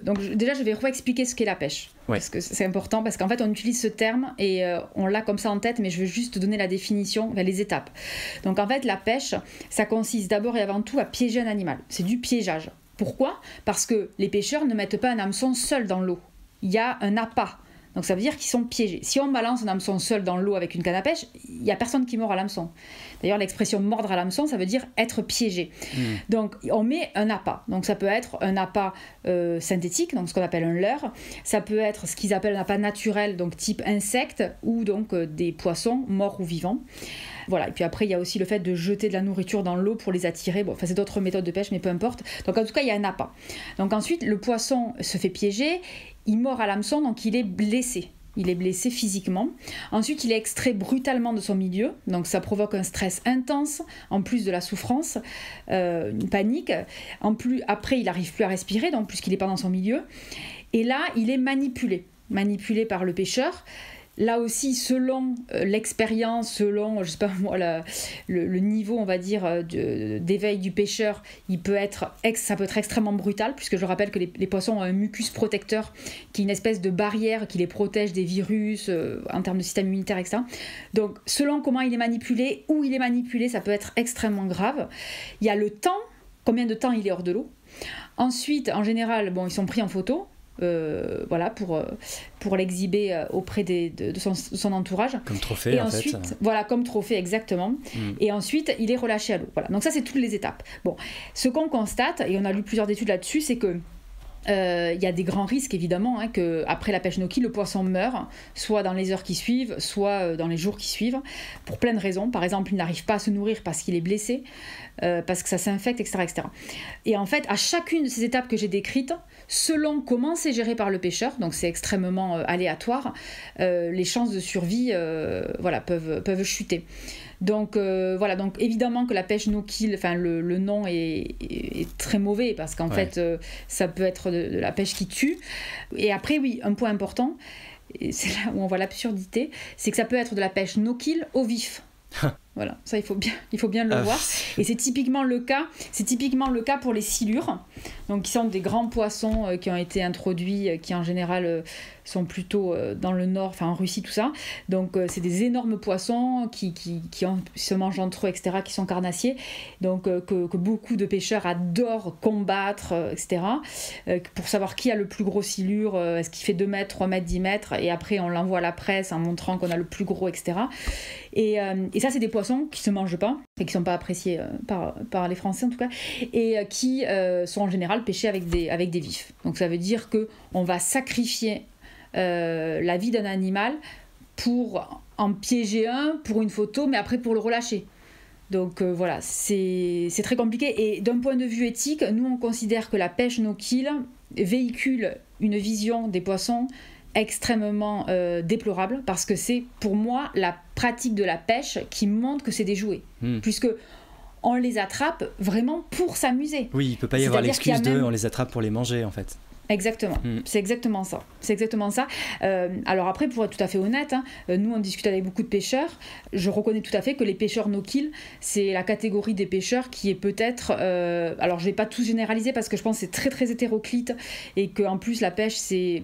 Donc déjà, je vais expliquer ce qu'est la pêche, parce que c'est important, parce qu'en fait, on utilise ce terme et on l'a comme ça en tête, mais je veux juste donner la définition, les étapes. Donc en fait, la pêche, ça consiste d'abord et avant tout à piéger un animal. C'est du piégeage. Pourquoi ? Parce que les pêcheurs ne mettent pas un hameçon seul dans l'eau. Il y a un appât. Donc ça veut dire qu'ils sont piégés. Si on balance un hameçon seul dans l'eau avec une canne à pêche, il n'y a personne qui mord à l'hameçon. D'ailleurs, l'expression mordre à l'hameçon, ça veut dire être piégé. Donc on met un appât. Donc ça peut être un appât synthétique, donc ce qu'on appelle un leurre. Ça peut être ce qu'ils appellent un appât naturel, donc type insecte, ou donc des poissons morts ou vivants. Voilà. Et puis après, il y a aussi le fait de jeter de la nourriture dans l'eau pour les attirer. Bon, c'est d'autres méthodes de pêche, mais peu importe. Donc en tout cas, il y a un appât. Donc ensuite, le poisson se fait piéger. Il mord à l'hameçon, donc il est blessé. Il est blessé physiquement. Ensuite, il est extrait brutalement de son milieu. Donc ça provoque un stress intense, en plus de la souffrance, une panique. Après, il n'arrive plus à respirer, donc puisqu'il n'est pas dans son milieu. Et là, il est manipulé par le pêcheur. Là aussi, selon l'expérience, selon, je sais pas moi, le niveau, on va dire, d'éveil du pêcheur, ça peut être extrêmement brutal, puisque je rappelle que les poissons ont un mucus protecteur, qui est une espèce de barrière qui les protège des virus, en termes de système immunitaire, etc. Donc, selon comment il est manipulé, où il est manipulé, ça peut être extrêmement grave. Il y a le temps, combien de temps il est hors de l'eau. Ensuite, en général, ils sont pris en photo. Pour l'exhiber auprès de son entourage. Comme trophée, et ensuite, fait. Voilà, comme trophée, exactement. Et ensuite, il est relâché à l'eau. Voilà. Donc ça, c'est toutes les étapes. Bon, ce qu'on constate, et on a lu plusieurs études là-dessus, c'est que y a des grands risques évidemment qu'après la pêche no-kill, le poisson meurt, soit dans les heures qui suivent, soit dans les jours qui suivent, pour plein de raisons. Par exemple, il n'arrive pas à se nourrir parce qu'il est blessé, parce que ça s'infecte, etc., etc. Et en fait, à chacune de ces étapes que j'ai décrites, selon comment c'est géré par le pêcheur, donc c'est extrêmement aléatoire, les chances de survie peuvent chuter. Donc donc évidemment que la pêche no-kill, le nom est très mauvais parce qu'en fait ça peut être de la pêche qui tue. Et après oui, un point important, et c'est là où on voit l'absurdité, c'est que ça peut être de la pêche no-kill au vif. Voilà, ça il faut bien le voir. Et c'est typiquement le cas pour les silures, donc qui sont des grands poissons qui ont été introduits, qui en général sont plutôt dans le nord, en Russie, tout ça. Donc c'est des énormes poissons qui se mangent entre eux, etc., qui sont carnassiers, donc que beaucoup de pêcheurs adorent combattre, etc., pour savoir qui a le plus gros silure, est-ce qu'il fait 2 mètres, 3 mètres, 10 mètres, et après on l'envoie à la presse en montrant qu'on a le plus gros, etc. Et ça, c'est des poissons qui se mangent pas, et qui sont pas appréciés par les Français en tout cas, et qui sont en général pêchés avec des vifs. Donc ça veut dire qu'on va sacrifier la vie d'un animal pour en piéger un, pour une photo, mais après pour le relâcher. Donc voilà, c'est très compliqué. Et d'un point de vue éthique, nous on considère que la pêche no-kill véhicule une vision des poissons extrêmement déplorable, parce que c'est pour moi la pratique de la pêche qui montre que c'est des jouets, puisque on les attrape vraiment pour s'amuser. Oui, il peut pas y avoir l'excuse on les attrape pour les manger en fait. Exactement, c'est exactement ça. Alors après, pour être tout à fait honnête, nous on discute avec beaucoup de pêcheurs, je reconnais tout à fait que les pêcheurs no-kill, c'est la catégorie des pêcheurs qui est peut-être, alors je vais pas tout généraliser parce que je pense que c'est très très hétéroclite, et qu'en plus la pêche c'est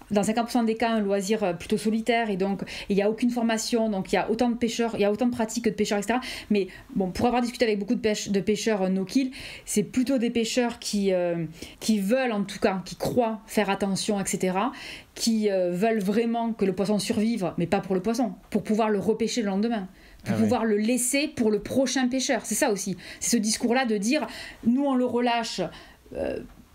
dans 50% des cas un loisir plutôt solitaire, et donc il n'y a aucune formation, donc il y a autant de pêcheurs, il y a autant de pratiques que de pêcheurs, etc. Mais bon, pour avoir discuté avec beaucoup de pêcheurs no-kill, c'est plutôt des pêcheurs qui veulent, en tout cas, qui croient faire attention, etc., qui veulent vraiment que le poisson survive, mais pas pour le poisson, pour pouvoir le repêcher le lendemain, pour pouvoir le laisser pour le prochain pêcheur. C'est ça aussi, c'est ce discours-là de dire, nous on le relâche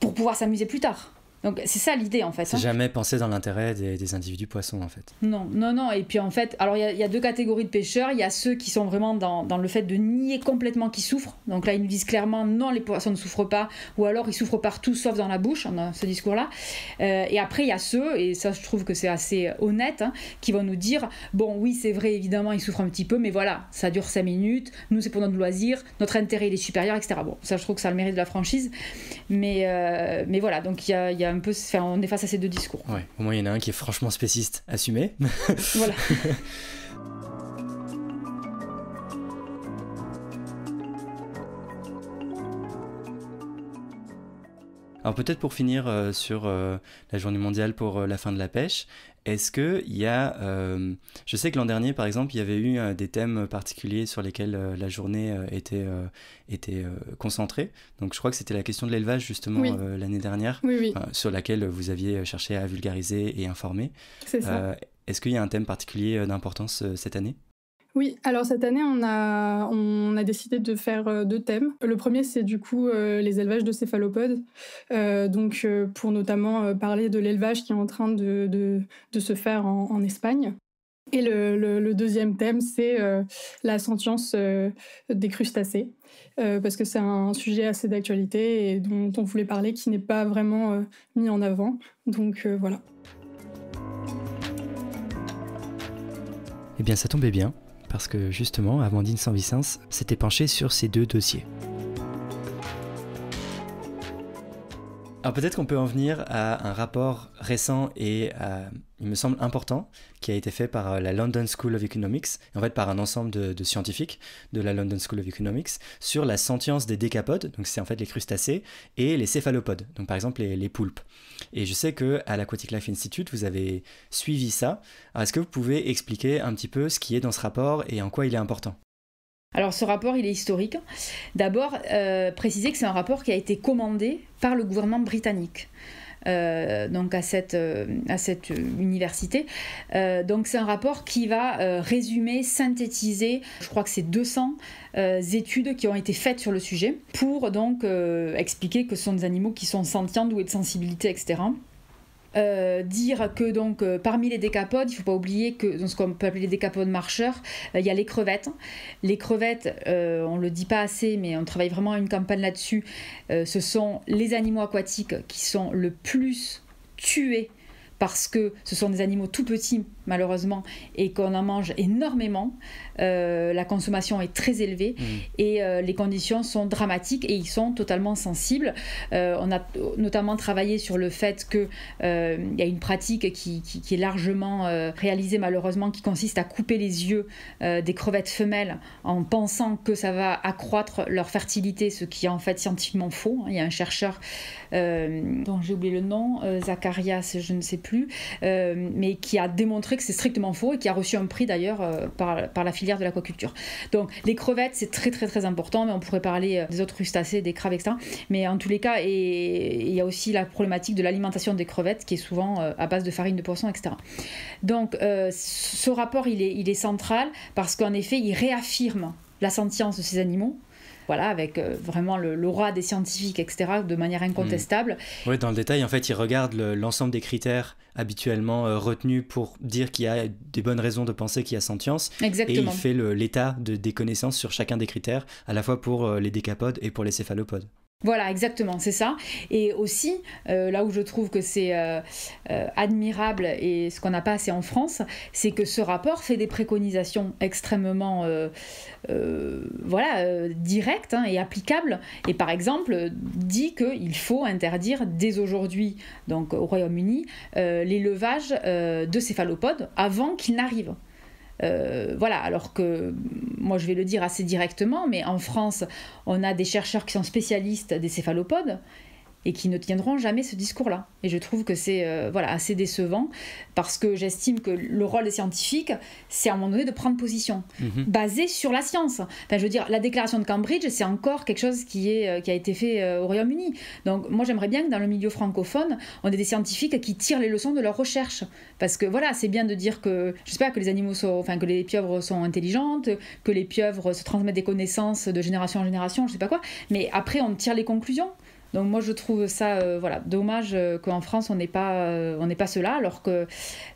pour pouvoir s'amuser plus tard. Donc c'est ça l'idée en fait. C'est jamais penser dans l'intérêt des individus poissons en fait. Non. Et puis en fait, alors il y a 2 catégories de pêcheurs. Il y a ceux qui sont vraiment dans le fait de nier complètement qu'ils souffrent. Donc là ils nous disent clairement non, les poissons ne souffrent pas, ou alors ils souffrent partout sauf dans la bouche. On a ce discours-là. Et après il y a ceux, et ça je trouve que c'est assez honnête, qui vont nous dire bon oui c'est vrai évidemment ils souffrent un petit peu, mais voilà ça dure 5 minutes. Nous c'est pour notre loisir, notre intérêt il est supérieur, etc. Bon ça je trouve que ça a le mérite de la franchise. Mais voilà, donc il y a un peu, on est face à ces 2 discours. Ouais, au moins il y en a un qui est franchement spéciste, assumé. Voilà. Alors peut-être pour finir sur la journée mondiale pour la fin de la pêche, est-ce qu'il y a... je sais que l'an dernier, par exemple, il y avait eu des thèmes particuliers sur lesquels la journée était concentrée. Donc je crois que c'était la question de l'élevage, justement, l'année dernière, sur laquelle vous aviez cherché à vulgariser et informer. C'est ça. Est-ce qu'il y a un thème particulier d'importance cette année ? Oui, alors cette année, on a décidé de faire 2 thèmes. Le premier, c'est du coup les élevages de céphalopodes, pour notamment parler de l'élevage qui est en train de se faire en Espagne. Et le deuxième thème, c'est la sentience des crustacés, parce que c'est un sujet assez d'actualité et dont on voulait parler, qui n'est pas vraiment mis en avant. Donc voilà. Eh bien, ça tombait bien, parce que justement, Amandine Sanvicens s'était penchée sur ces 2 dossiers. Alors peut-être qu'on peut en venir à un rapport récent et, il me semble, important, qui a été fait par la London School of Economics, en fait par un ensemble de scientifiques de la London School of Economics, sur la sentience des décapodes, donc c'est en fait les crustacés, et les céphalopodes, donc par exemple les poulpes. Et je sais qu'à l'Aquatic Life Institute, vous avez suivi ça. Alors est-ce que vous pouvez expliquer un petit peu ce qui est dans ce rapport et en quoi il est important ? Alors ce rapport, il est historique. D'abord, préciser que c'est un rapport qui a été commandé par le gouvernement britannique. donc à cette université. Donc c'est un rapport qui va résumer, synthétiser, je crois que c'est 200 études qui ont été faites sur le sujet pour donc expliquer que ce sont des animaux qui sont sentients, doués de sensibilité, etc. Dire que donc parmi les décapodes, il ne faut pas oublier que dans ce qu'on peut appeler les décapodes marcheurs, il y a les crevettes. Les crevettes, on ne le dit pas assez, mais on travaille vraiment une campagne là-dessus. Ce sont les animaux aquatiques qui sont le plus tués parce que ce sont des animaux tout petits, malheureusement, et qu'on en mange énormément. La consommation est très élevée et les conditions sont dramatiques et ils sont totalement sensibles. On a notamment travaillé sur le fait qu'il y a une pratique qui est largement réalisée, malheureusement, qui consiste à couper les yeux des crevettes femelles en pensant que ça va accroître leur fertilité, ce qui est en fait scientifiquement faux. Il y a un chercheur dont j'ai oublié le nom, Zacharias, je ne sais plus, mais qui a démontré que c'est strictement faux et qui a reçu un prix d'ailleurs par la filière de l'aquaculture. Donc les crevettes, c'est très très très important, mais on pourrait parler des autres crustacés, des crabes, etc. Mais en tous les cas, il y a aussi la problématique de l'alimentation des crevettes qui est souvent à base de farine de poisson, etc. Donc ce rapport, il est central parce qu'en effet, il réaffirme la sentience de ces animaux. Voilà, avec vraiment l'aura des scientifiques, etc., de manière incontestable. Oui, dans le détail, en fait, il regarde l'ensemble des critères habituellement retenus pour dire qu'il y a des bonnes raisons de penser qu'il y a sentience. Exactement. Et il fait l'état des connaissances sur chacun des critères, à la fois pour les décapodes et pour les céphalopodes. Voilà, exactement, c'est ça. Et aussi, là où je trouve que c'est admirable et ce qu'on n'a pas assez en France, c'est que ce rapport fait des préconisations extrêmement directes et applicables. Et par exemple, dit qu'il faut interdire dès aujourd'hui, donc au Royaume-Uni, l'élevage de céphalopodes avant qu'ils n'arrivent. Voilà, alors que moi je vais le dire assez directement, mais en France on a des chercheurs qui sont spécialistes des céphalopodes et qui ne tiendront jamais ce discours-là. Et je trouve que c'est assez décevant parce que j'estime que le rôle des scientifiques, c'est à un moment donné de prendre position, basé sur la science. Enfin, je veux dire, la déclaration de Cambridge, c'est encore quelque chose qui a été fait au Royaume-Uni. Donc moi, j'aimerais bien que dans le milieu francophone, on ait des scientifiques qui tirent les leçons de leurs recherches. Parce que voilà, c'est bien de dire que, je sais pas, que que les pieuvres sont intelligentes, que les pieuvres se transmettent des connaissances de génération en génération, je sais pas quoi, mais après, on tire les conclusions. Donc moi je trouve ça dommage qu'en France on n'ait pas cela, alors que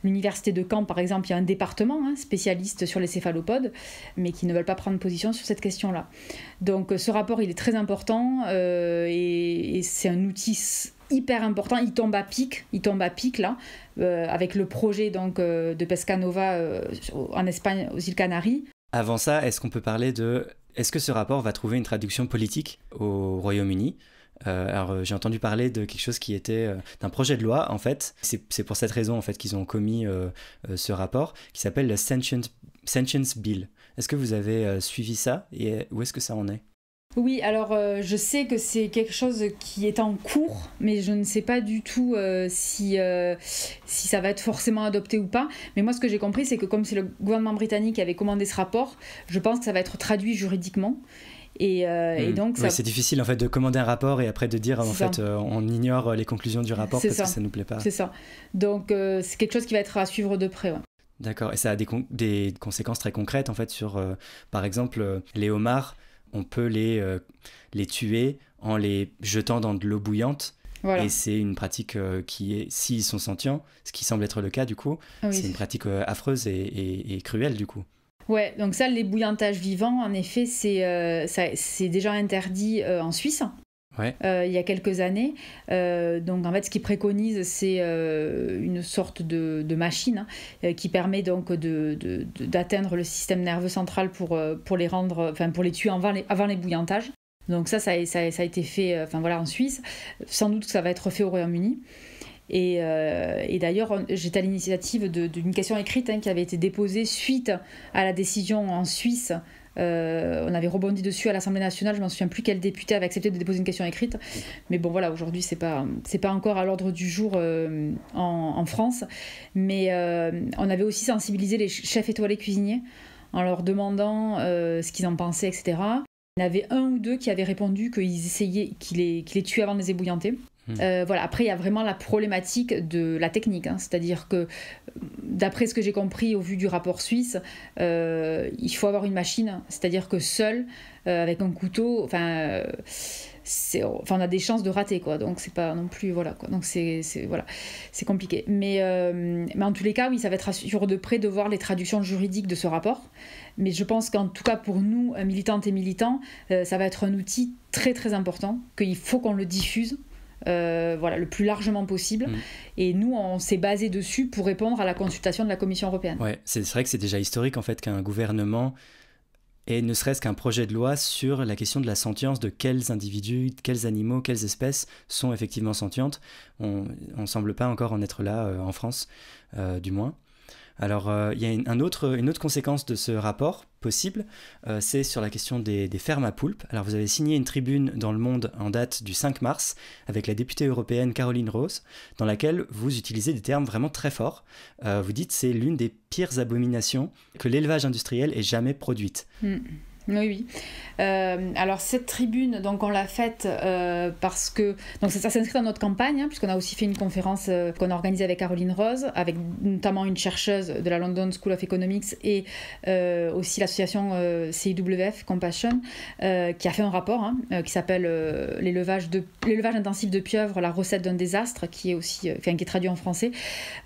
l'université de Caen par exemple, il y a un département spécialiste sur les céphalopodes, mais qui ne veulent pas prendre position sur cette question-là. Donc ce rapport il est très important et c'est un outil hyper important, il tombe à pic là, avec le projet donc, de Pescanova en Espagne, aux îles Canaries. Avant ça, est-ce qu'on peut parler est-ce que ce rapport va trouver une traduction politique au Royaume-Uni ? Alors j'ai entendu parler de quelque chose qui était d'un projet de loi en fait, c'est pour cette raison en fait qu'ils ont commis ce rapport qui s'appelle le Sentience Bill. Est-ce que vous avez suivi ça et où est-ce que ça en est ? Oui, alors je sais que c'est quelque chose qui est en cours, mais je ne sais pas du tout si ça va être forcément adopté ou pas. Mais moi, ce que j'ai compris, c'est que comme c'est le gouvernement britannique qui avait commandé ce rapport, je pense que ça va être traduit juridiquement. Et donc ça... c'est difficile en fait de commander un rapport et après de dire on ignore les conclusions du rapport parce que ça nous plaît pas. C'est ça. Donc c'est quelque chose qui va être à suivre de près. Ouais. D'accord. Et ça a des conséquences très concrètes en fait sur par exemple les homards, on peut les tuer en les jetant dans de l'eau bouillante. Voilà. Et c'est une pratique qui est, s'ils sont sentients, ce qui semble être le cas du coup, c'est une pratique affreuse et cruelle du coup. Ouais, donc ça, l'ébouillantage vivant, en effet, c'est déjà interdit en Suisse. Ouais. Il y a quelques années. Donc en fait, ce qu'ils préconisent, c'est une sorte de machine qui permet donc d'atteindre le système nerveux central pour les tuer avant l'ébouillantage. Donc ça a été fait en Suisse. Sans doute que ça va être fait au Royaume-Uni. Et d'ailleurs, j'étais à l'initiative d'une question écrite qui avait été déposée suite à la décision en Suisse. On avait rebondi dessus à l'Assemblée nationale, je ne m'en souviens plus quel député avait accepté de déposer une question écrite. Mais bon, voilà, aujourd'hui, c'est pas encore à l'ordre du jour en France. Mais on avait aussi sensibilisé les chefs étoilés cuisiniers en leur demandant ce qu'ils en pensaient, etc. Il y en avait un ou deux qui avaient répondu qu'ils les tuaient avant de les ébouillanter. Voilà. Après, il y a vraiment la problématique de la technique, hein. C'est-à-dire que, d'après ce que j'ai compris au vu du rapport suisse, il faut avoir une machine, c'est-à-dire que seul, avec un couteau, on a des chances de rater, quoi. Donc c'est pas non plus, voilà, quoi. Donc c'est compliqué. Mais en tous les cas, oui, ça va être à suivre de près de voir les traductions juridiques de ce rapport. Mais je pense qu'en tout cas pour nous, militantes et militants, ça va être un outil très très important, qu'il faut qu'on le diffuse. Le plus largement possible. Et nous, on s'est basé dessus pour répondre à la consultation de la Commission européenne. Ouais, c'est vrai que c'est déjà historique en fait qu'un gouvernement ait ne serait-ce qu'un projet de loi sur la question de la sentience de quels individus, quels animaux, quelles espèces sont effectivement sentientes. On ne semble pas encore en être là en France, du moins. Alors, il y a une autre conséquence de ce rapport possible, c'est sur la question des fermes à poulpes. Alors, vous avez signé une tribune dans Le Monde en date du 5 mars avec la députée européenne Caroline Rose, dans laquelle vous utilisez des termes vraiment très forts. Vous dites que c'est l'une des pires abominations que l'élevage industriel ait jamais produite. Oui. Alors cette tribune, donc on l'a faite parce que donc ça s'inscrit dans notre campagne, hein, puisqu'on a aussi fait une conférence qu'on a organisée avec Caroline Rose, avec notamment une chercheuse de la London School of Economics et aussi l'association CIWF Compassion, qui a fait un rapport qui s'appelle l'élevage intensif de pieuvres, la recette d'un désastre, qui est aussi qui est traduit en français.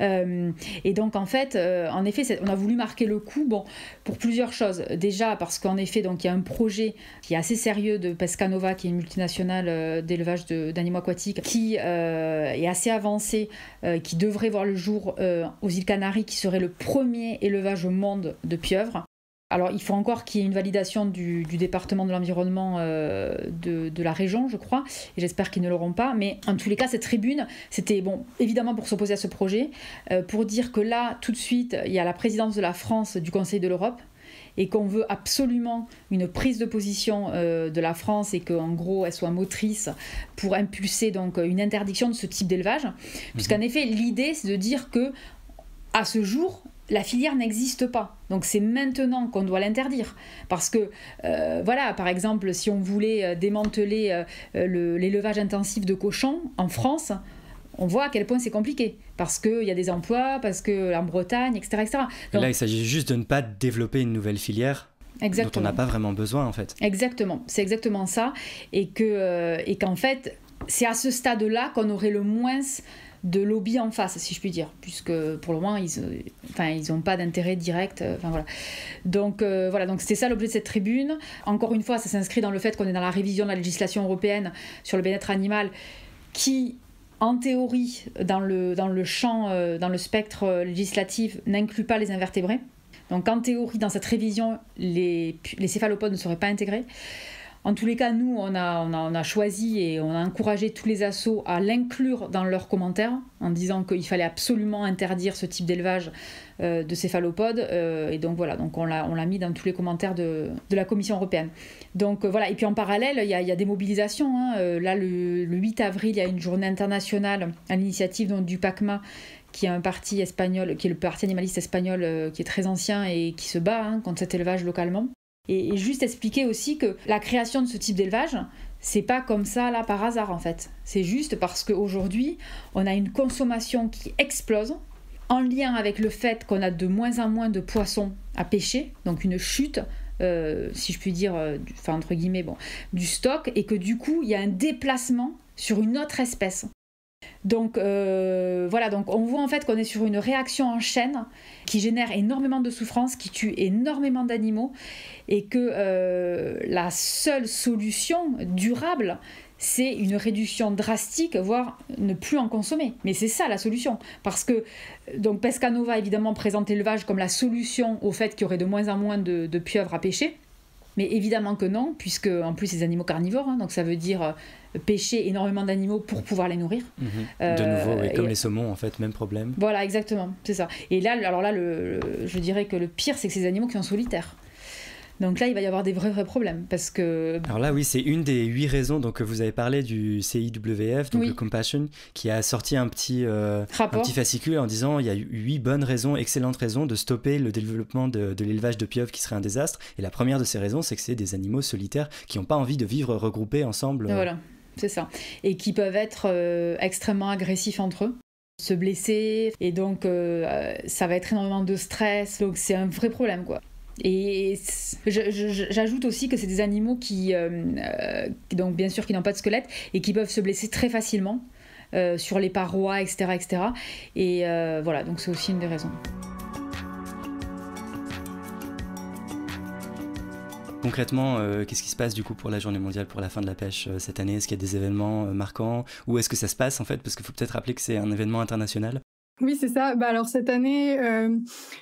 Et donc en fait, en effet, on a voulu marquer le coup, pour plusieurs choses. Déjà parce qu'en effet, donc il y a un projet qui est assez sérieux de Pescanova, qui est une multinationale d'élevage d'animaux aquatiques, qui est assez avancé, qui devrait voir le jour aux îles Canaries, qui serait le premier élevage au monde de pieuvres. Alors, il faut encore qu'il y ait une validation du département de l'environnement de la région, je crois, et j'espère qu'ils ne l'auront pas. Mais en tous les cas, cette tribune, c'était évidemment pour s'opposer à ce projet, pour dire que là, tout de suite, il y a la présidence de la France du Conseil de l'Europe, et qu'on veut absolument une prise de position de la France et qu'en gros elle soit motrice pour impulser donc une interdiction de ce type d'élevage. Puisqu'en effet, l'idée c'est de dire que à ce jour, la filière n'existe pas. Donc c'est maintenant qu'on doit l'interdire. Parce que, par exemple, si on voulait démanteler l'élevage intensif de cochons en France, on voit à quel point c'est compliqué, parce qu'il y a des emplois, parce qu'en Bretagne, etc. etc. Donc, là, il s'agit juste de ne pas développer une nouvelle filière dont on n'a pas vraiment besoin, en fait. Exactement, c'est exactement ça. Et qu'en fait, c'est à ce stade-là qu'on aurait le moins de lobby en face, si je puis dire, puisque pour le moment, ils n'ont pas d'intérêt direct. Donc c'était ça l'objet de cette tribune. Encore une fois, ça s'inscrit dans le fait qu'on est dans la révision de la législation européenne sur le bien-être animal, qui... en théorie, dans le champ, dans le spectre législatif, n'inclut pas les invertébrés. Donc en théorie, dans cette révision, les céphalopodes ne seraient pas intégrés. En tous les cas, nous, on a choisi et on a encouragé tous les assos à l'inclure dans leurs commentaires, en disant qu'il fallait absolument interdire ce type d'élevage de céphalopodes. Et donc voilà, donc on l'a mis dans tous les commentaires de la Commission européenne. Donc voilà, et puis en parallèle, il y a des mobilisations. Là, le 8 avril, il y a une journée internationale à l'initiative donc, du PACMA, qui est un parti espagnol, qui est le parti animaliste espagnol, qui est très ancien et qui se bat contre cet élevage localement. Et juste expliquer aussi que la création de ce type d'élevage, c'est pas comme ça là par hasard en fait. C'est juste parce qu'aujourd'hui, on a une consommation qui explose, en lien avec le fait qu'on a de moins en moins de poissons à pêcher, donc une chute, si je puis dire, entre guillemets, du stock, et que du coup, il y a un déplacement sur une autre espèce. Donc donc on voit en fait qu'on est sur une réaction en chaîne qui génère énormément de souffrance, qui tue énormément d'animaux, et que la seule solution durable, c'est une réduction drastique, voire ne plus en consommer. Mais c'est ça la solution. Parce que donc Pescanova évidemment présente l'élevage comme la solution au fait qu'il y aurait de moins en moins de pieuvres à pêcher. Mais évidemment que non, puisque en plus c'est des animaux carnivores, donc ça veut dire pêcher énormément d'animaux pour pouvoir les nourrir. De nouveau, oui, comme les saumons en fait, même problème. Voilà, exactement, c'est ça. Et là, je dirais que le pire, c'est que ces animaux qui sont solitaires. Donc là, il va y avoir des vrais problèmes, parce que... Alors là, oui, c'est une des 8 raisons. Donc vous avez parlé du CIWF, donc le Compassion, qui a sorti un petit fascicule en disant il y a 8 bonnes raisons, excellentes raisons de stopper le développement de l'élevage de pieuvres qui serait un désastre. Et la première de ces raisons, c'est que c'est des animaux solitaires qui n'ont pas envie de vivre regroupés ensemble. Voilà. C'est ça. Et qui peuvent être extrêmement agressifs entre eux, se blesser, et donc ça va être énormément de stress, donc c'est un vrai problème, quoi. Et j'ajoute aussi que c'est des animaux qui donc bien sûr qui n'ont pas de squelette et qui peuvent se blesser très facilement sur les parois, etc. Et voilà, donc c'est aussi une des raisons. Concrètement, qu'est-ce qui se passe du coup pour la Journée mondiale pour la fin de la pêche cette année ? Est-ce qu'il y a des événements marquants ? Où est-ce que ça se passe en fait ? Parce qu'il faut peut-être rappeler que c'est un événement international. Oui, c'est ça. Alors cette année,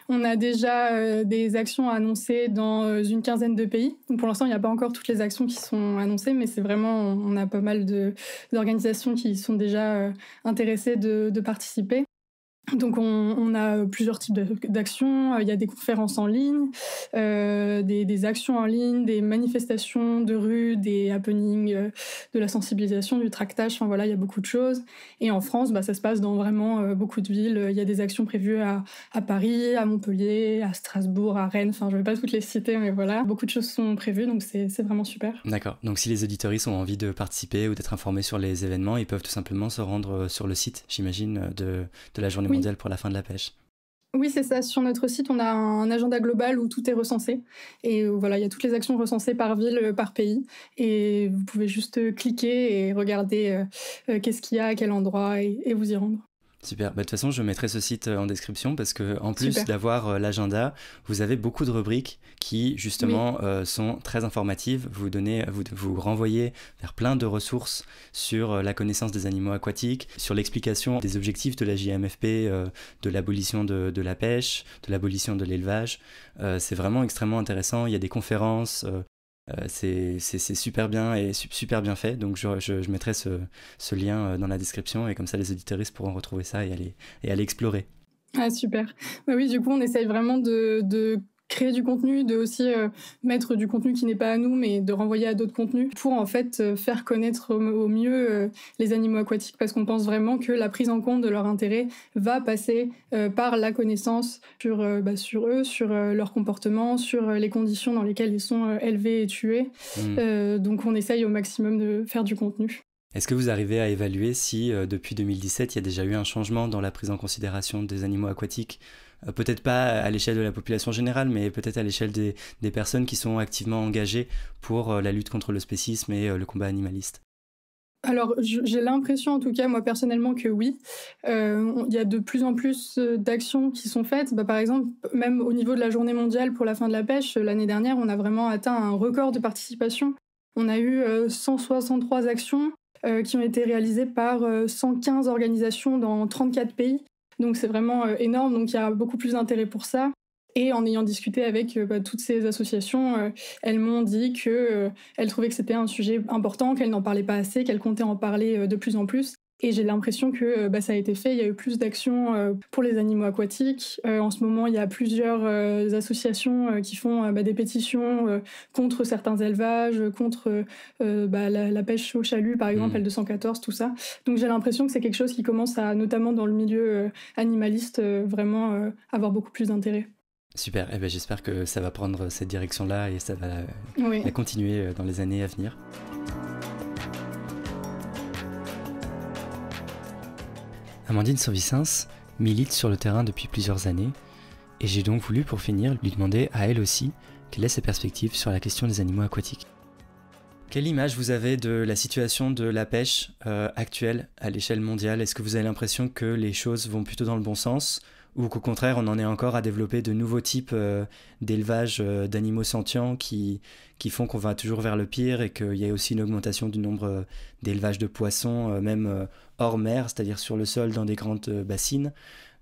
on a déjà des actions annoncées dans une quinzaine de pays. Donc, pour l'instant, il n'y a pas encore toutes les actions qui sont annoncées, mais c'est vraiment, on a pas mal d'organisations qui sont déjà intéressées de participer. Donc on a plusieurs types d'actions, il y a des conférences en ligne, des actions en ligne, des manifestations de rue, des happenings, de la sensibilisation, du tractage, enfin voilà, il y a beaucoup de choses. Et en France, ça se passe dans vraiment beaucoup de villes, il y a des actions prévues à Paris, à Montpellier, à Strasbourg, à Rennes, enfin je ne vais pas toutes les citer, mais voilà, beaucoup de choses sont prévues, donc c'est vraiment super. D'accord, donc si les auditeuristes ont envie de participer ou d'être informés sur les événements, ils peuvent tout simplement se rendre sur le site, j'imagine, de la Journée mondiale pour la fin de la pêche. Oui, c'est ça. Sur notre site, on a un agenda global où tout est recensé. Et voilà, il y a toutes les actions recensées par ville, par pays. Et vous pouvez juste cliquer et regarder qu'est-ce qu'il y a, à quel endroit, et vous y rendre. Super, de toute façon je mettrai ce site en description parce que en plus Super. d'avoir l'agenda, vous avez beaucoup de rubriques qui justement sont très informatives, vous renvoyez vers plein de ressources sur la connaissance des animaux aquatiques, sur l'explication des objectifs de la JMFP, de l'abolition de la pêche, de l'abolition de l'élevage. C'est vraiment extrêmement intéressant, il y a des conférences. C'est super bien et super bien fait, donc je mettrai ce lien dans la description et comme ça les auditeuristes pourront retrouver ça et aller explorer. Ah super. Oui, du coup on essaye vraiment de créer du contenu, de aussi mettre du contenu qui n'est pas à nous, mais de renvoyer à d'autres contenus pour en fait faire connaître au mieux les animaux aquatiques, parce qu'on pense vraiment que la prise en compte de leur intérêt va passer par la connaissance sur eux, sur leur comportement, sur les conditions dans lesquelles ils sont élevés et tués. Donc on essaye au maximum de faire du contenu. Est-ce que vous arrivez à évaluer si depuis 2017 il y a déjà eu un changement dans la prise en considération des animaux aquatiques ? Peut-être pas à l'échelle de la population générale, mais peut-être à l'échelle des personnes qui sont activement engagées pour la lutte contre le spécisme et le combat animaliste. Alors, j'ai l'impression, en tout cas, moi, personnellement, que oui. Il y a de plus en plus d'actions qui sont faites. Par exemple, même au niveau de la Journée mondiale pour la fin de la pêche, l'année dernière, on a vraiment atteint un record de participation. On a eu 163 actions qui ont été réalisées par 115 organisations dans 34 pays. Donc c'est vraiment énorme, donc il y a beaucoup plus d'intérêt pour ça. Et en ayant discuté avec toutes ces associations, elles m'ont dit qu'elles trouvaient que c'était un sujet important, qu'elles n'en parlaient pas assez, qu'elles comptaient en parler de plus en plus. Et j'ai l'impression que ça a été fait. Il y a eu plus d'actions pour les animaux aquatiques. En ce moment, il y a plusieurs associations qui font des pétitions contre certains élevages, contre la pêche au chalut, par exemple, L214, tout ça. Donc j'ai l'impression que c'est quelque chose qui commence à, notamment dans le milieu animaliste, vraiment avoir beaucoup plus d'intérêt. Super, j'espère que ça va prendre cette direction-là et ça va la continuer dans les années à venir. Amandine Saint-Vicens milite sur le terrain depuis plusieurs années et j'ai donc voulu pour finir lui demander à elle aussi quelle est ses perspectives sur la question des animaux aquatiques. Quelle image vous avez de la situation de la pêche actuelle à l'échelle mondiale ? Est-ce que vous avez l'impression que les choses vont plutôt dans le bon sens ou qu'au contraire on en est encore à développer de nouveaux types d'élevage d'animaux sentients qui font qu'on va toujours vers le pire et qu'il y a aussi une augmentation du nombre d'élevages de poissons, même hors mer, c'est-à-dire sur le sol dans des grandes bassines.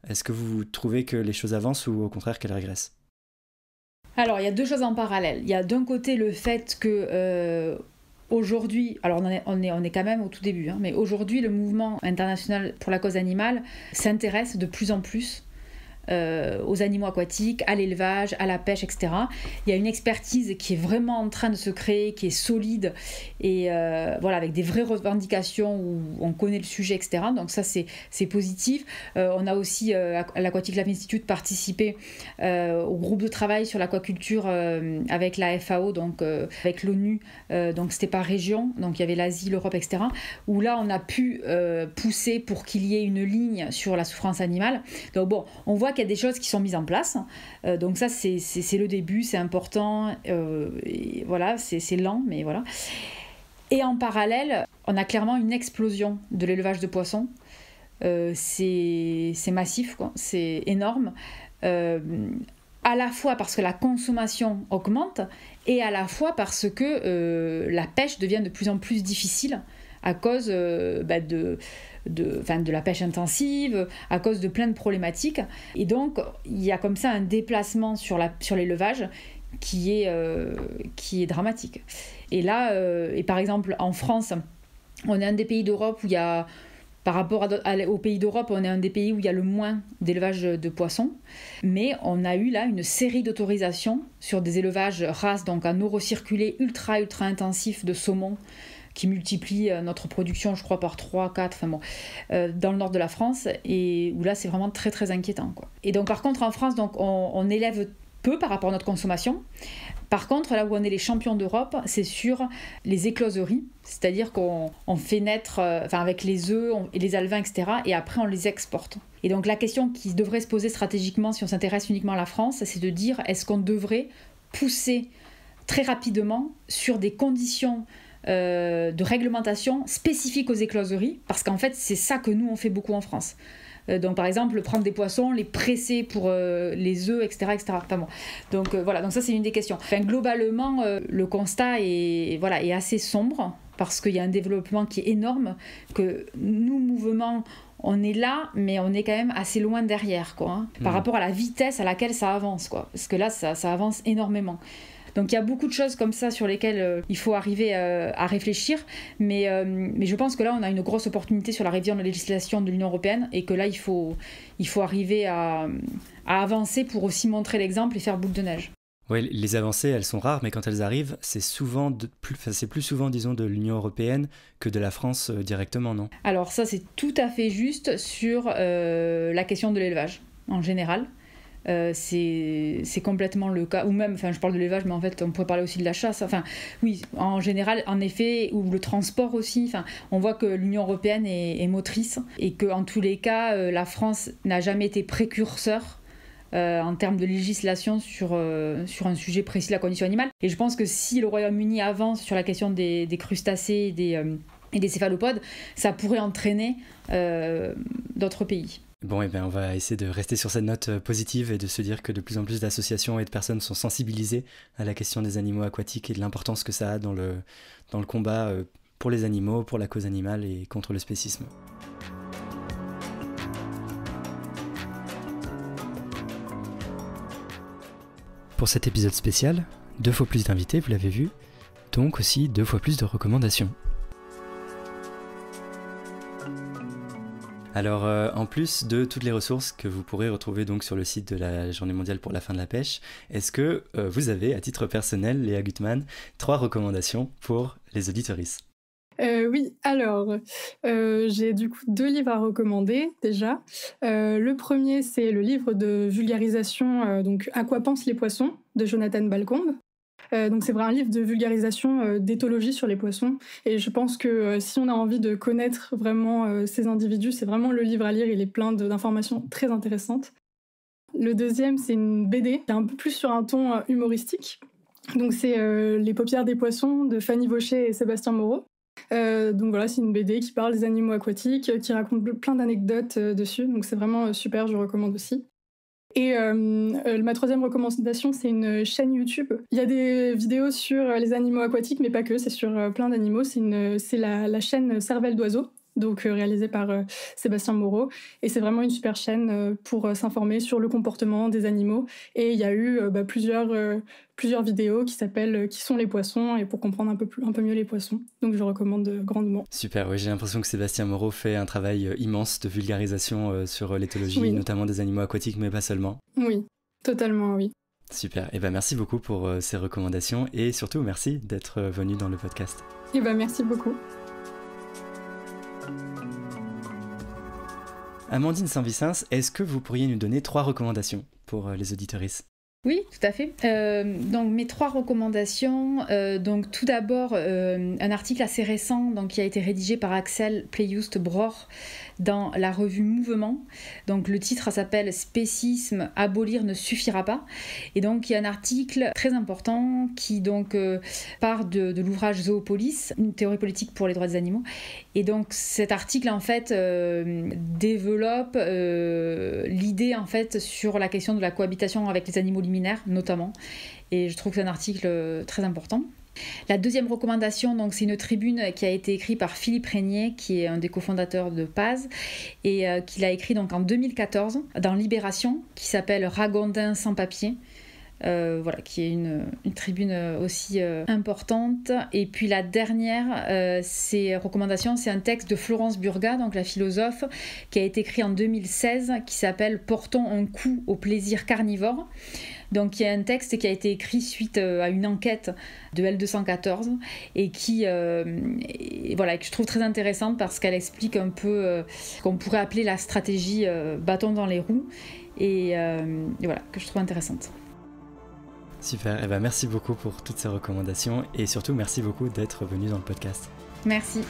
Est-ce que vous trouvez que les choses avancent ou au contraire qu'elles régressent ? Alors il y a deux choses en parallèle. Il y a d'un côté le fait que aujourd'hui, alors on est quand même au tout début, mais aujourd'hui le mouvement international pour la cause animale s'intéresse de plus en plus aux animaux aquatiques, à l'élevage, à la pêche, etc. Il y a une expertise qui est vraiment en train de se créer, qui est solide et voilà, avec des vraies revendications où on connaît le sujet, etc. Donc ça, c'est positif. On a aussi, à l'Aquatic Life Institute, participé au groupe de travail sur l'aquaculture avec la FAO, donc avec l'ONU, donc c'était par région, donc il y avait l'Asie, l'Europe, etc. Où là, on a pu pousser pour qu'il y ait une ligne sur la souffrance animale. Donc bon, on voit qu'il y a des choses qui sont mises en place. Donc ça, c'est le début, c'est important. Et voilà, c'est lent, mais voilà. Et en parallèle, on a clairement une explosion de l'élevage de poissons. C'est massif, quoi. C'est énorme. À la fois parce que la consommation augmente et à la fois parce que la pêche devient de plus en plus difficile à cause de la pêche intensive, à cause de plein de problématiques. Et donc, il y a comme ça un déplacement sur l'élevage qui est dramatique. Et là, et par exemple, en France, on est un des pays d'Europe où il y a, par rapport aux pays d'Europe, on est un des pays où il y a le moins d'élevage de poissons. Mais on a eu là une série d'autorisations sur des élevages races, donc en eau recirculée ultra intensifs de saumon, qui multiplie notre production, je crois, par 3, 4, enfin bon, dans le nord de la France, et où là, c'est vraiment très, très inquiétant, quoi. Et donc, par contre, en France, donc, on élève peu par rapport à notre consommation. Par contre, là où on est les champions d'Europe, c'est sur les écloseries, c'est-à-dire qu'on fait naître avec les œufs et les alevins, etc., et après, on les exporte. Et donc, la question qui devrait se poser stratégiquement, si on s'intéresse uniquement à la France, c'est de dire, est-ce qu'on devrait pousser très rapidement sur des conditions de réglementation spécifiques aux écloseries, parce qu'en fait c'est ça que nous on fait beaucoup en France. Donc par exemple prendre des poissons, les presser pour les œufs, etc. Enfin, bon. Donc voilà, donc ça c'est une des questions. Enfin, globalement le constat est assez sombre, parce qu'il y a un développement qui est énorme, que nous mouvements on est là, mais on est quand même assez loin derrière, quoi, hein, par rapport à la vitesse à laquelle ça avance, quoi, parce que là ça avance énormément. Donc il y a beaucoup de choses comme ça sur lesquelles il faut arriver à réfléchir, mais je pense que là on a une grosse opportunité sur la révision de la législation de l'Union européenne, et que là il faut arriver à avancer pour aussi montrer l'exemple et faire boule de neige. Oui, les avancées, elles sont rares, mais quand elles arrivent, c'est plus souvent, disons, de l'Union européenne que de la France directement, non ? Alors ça, c'est tout à fait juste sur la question de l'élevage, en général. C'est complètement le cas, ou même, je parle de l'élevage, mais en fait on pourrait parler aussi de la chasse, oui, en général, en effet, ou le transport aussi, on voit que l'Union européenne est motrice, et qu'en tous les cas la France n'a jamais été précurseur en termes de législation sur un sujet précis, la condition animale. Et je pense que si le Royaume-Uni avance sur la question des crustacés et des céphalopodes, ça pourrait entraîner d'autres pays. Bon, on va essayer de rester sur cette note positive et de se dire que de plus en plus d'associations et de personnes sont sensibilisées à la question des animaux aquatiques et de l'importance que ça a dans le combat pour les animaux, pour la cause animale et contre le spécisme. Pour cet épisode spécial, 2 fois plus d'invités, vous l'avez vu, donc aussi 2 fois plus de recommandations. Alors, en plus de toutes les ressources que vous pourrez retrouver donc sur le site de la Journée mondiale pour la fin de la pêche, est-ce que vous avez, à titre personnel, Léa Gutmann, 3 recommandations pour les auditeuristes ? Oui, alors, j'ai du coup 2 livres à recommander, déjà. Le premier, c'est le livre de vulgarisation, donc « À quoi pensent les poissons » de Jonathan Balcombe. Donc c'est vraiment un livre de vulgarisation d'éthologie sur les poissons, et je pense que si on a envie de connaître vraiment ces individus, c'est vraiment le livre à lire. Il est plein d'informations très intéressantes. Le deuxième, c'est une BD, c'est un peu plus sur un ton humoristique. Donc c'est Les paupières des poissons de Fanny Vaucher et Sébastien Moreau. Donc voilà, c'est une BD qui parle des animaux aquatiques, qui raconte plein d'anecdotes dessus, donc c'est vraiment super, je recommande aussi. Et ma troisième recommandation, c'est une chaîne YouTube. Il y a des vidéos sur les animaux aquatiques, mais pas que, c'est sur plein d'animaux. C'est la chaîne Cervelle d'oiseau, donc réalisé par Sébastien Moreau. Et c'est vraiment une super chaîne pour s'informer sur le comportement des animaux. Et il y a eu plusieurs vidéos qui s'appellent « Qui sont les poissons ?» et pour comprendre un peu mieux les poissons. Donc je recommande grandement. Super, oui, j'ai l'impression que Sébastien Moreau fait un travail immense de vulgarisation sur l'éthologie, notamment des animaux aquatiques, mais pas seulement. Oui, totalement, oui. Super, et merci beaucoup pour ces recommandations et surtout merci d'être venu dans le podcast. Et merci beaucoup. Amandine Saint-Vicence, est-ce que vous pourriez nous donner 3 recommandations pour les auditeuristes ? Oui, tout à fait. Donc mes 3 recommandations. Donc tout d'abord un article assez récent, donc qui a été rédigé par Axel Playust-Bror dans la revue Mouvement. Donc le titre s'appelle Spécisme, abolir ne suffira pas. Et donc il y a un article très important qui donc part de l'ouvrage Zoopolis, une théorie politique pour les droits des animaux. Et donc cet article en fait développe l'idée en fait sur la question de la cohabitation avec les animaux liminaires notamment. Et je trouve que c'est un article très important. La deuxième recommandation, donc, c'est une tribune qui a été écrite par Philippe Régnier, qui est un des cofondateurs de Paz, et qu'il a écrit donc en 2014 dans Libération, qui s'appelle Ragondin sans papier. Qui est une tribune aussi importante. Et puis la dernière recommandation, c'est un texte de Florence Burga, donc la philosophe, qui a été écrit en 2016, qui s'appelle « Portons un coup au plaisir carnivore ». Donc il y a un texte qui a été écrit suite à une enquête de L214 et que je trouve très intéressante parce qu'elle explique un peu ce qu'on pourrait appeler la stratégie bâton dans les roues et que je trouve intéressante. Super, merci beaucoup pour toutes ces recommandations et surtout merci beaucoup d'être venu dans le podcast. Merci.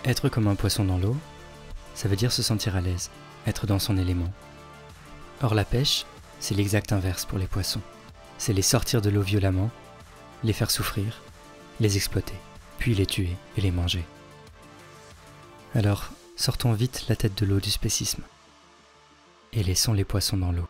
Être comme un poisson dans l'eau, ça veut dire se sentir à l'aise, être dans son élément. Or la pêche, c'est l'exact inverse pour les poissons. C'est les sortir de l'eau violemment, les faire souffrir, les exploiter, puis les tuer et les manger. Alors, sortons vite la tête de l'eau du spécisme et laissons les poissons dans l'eau.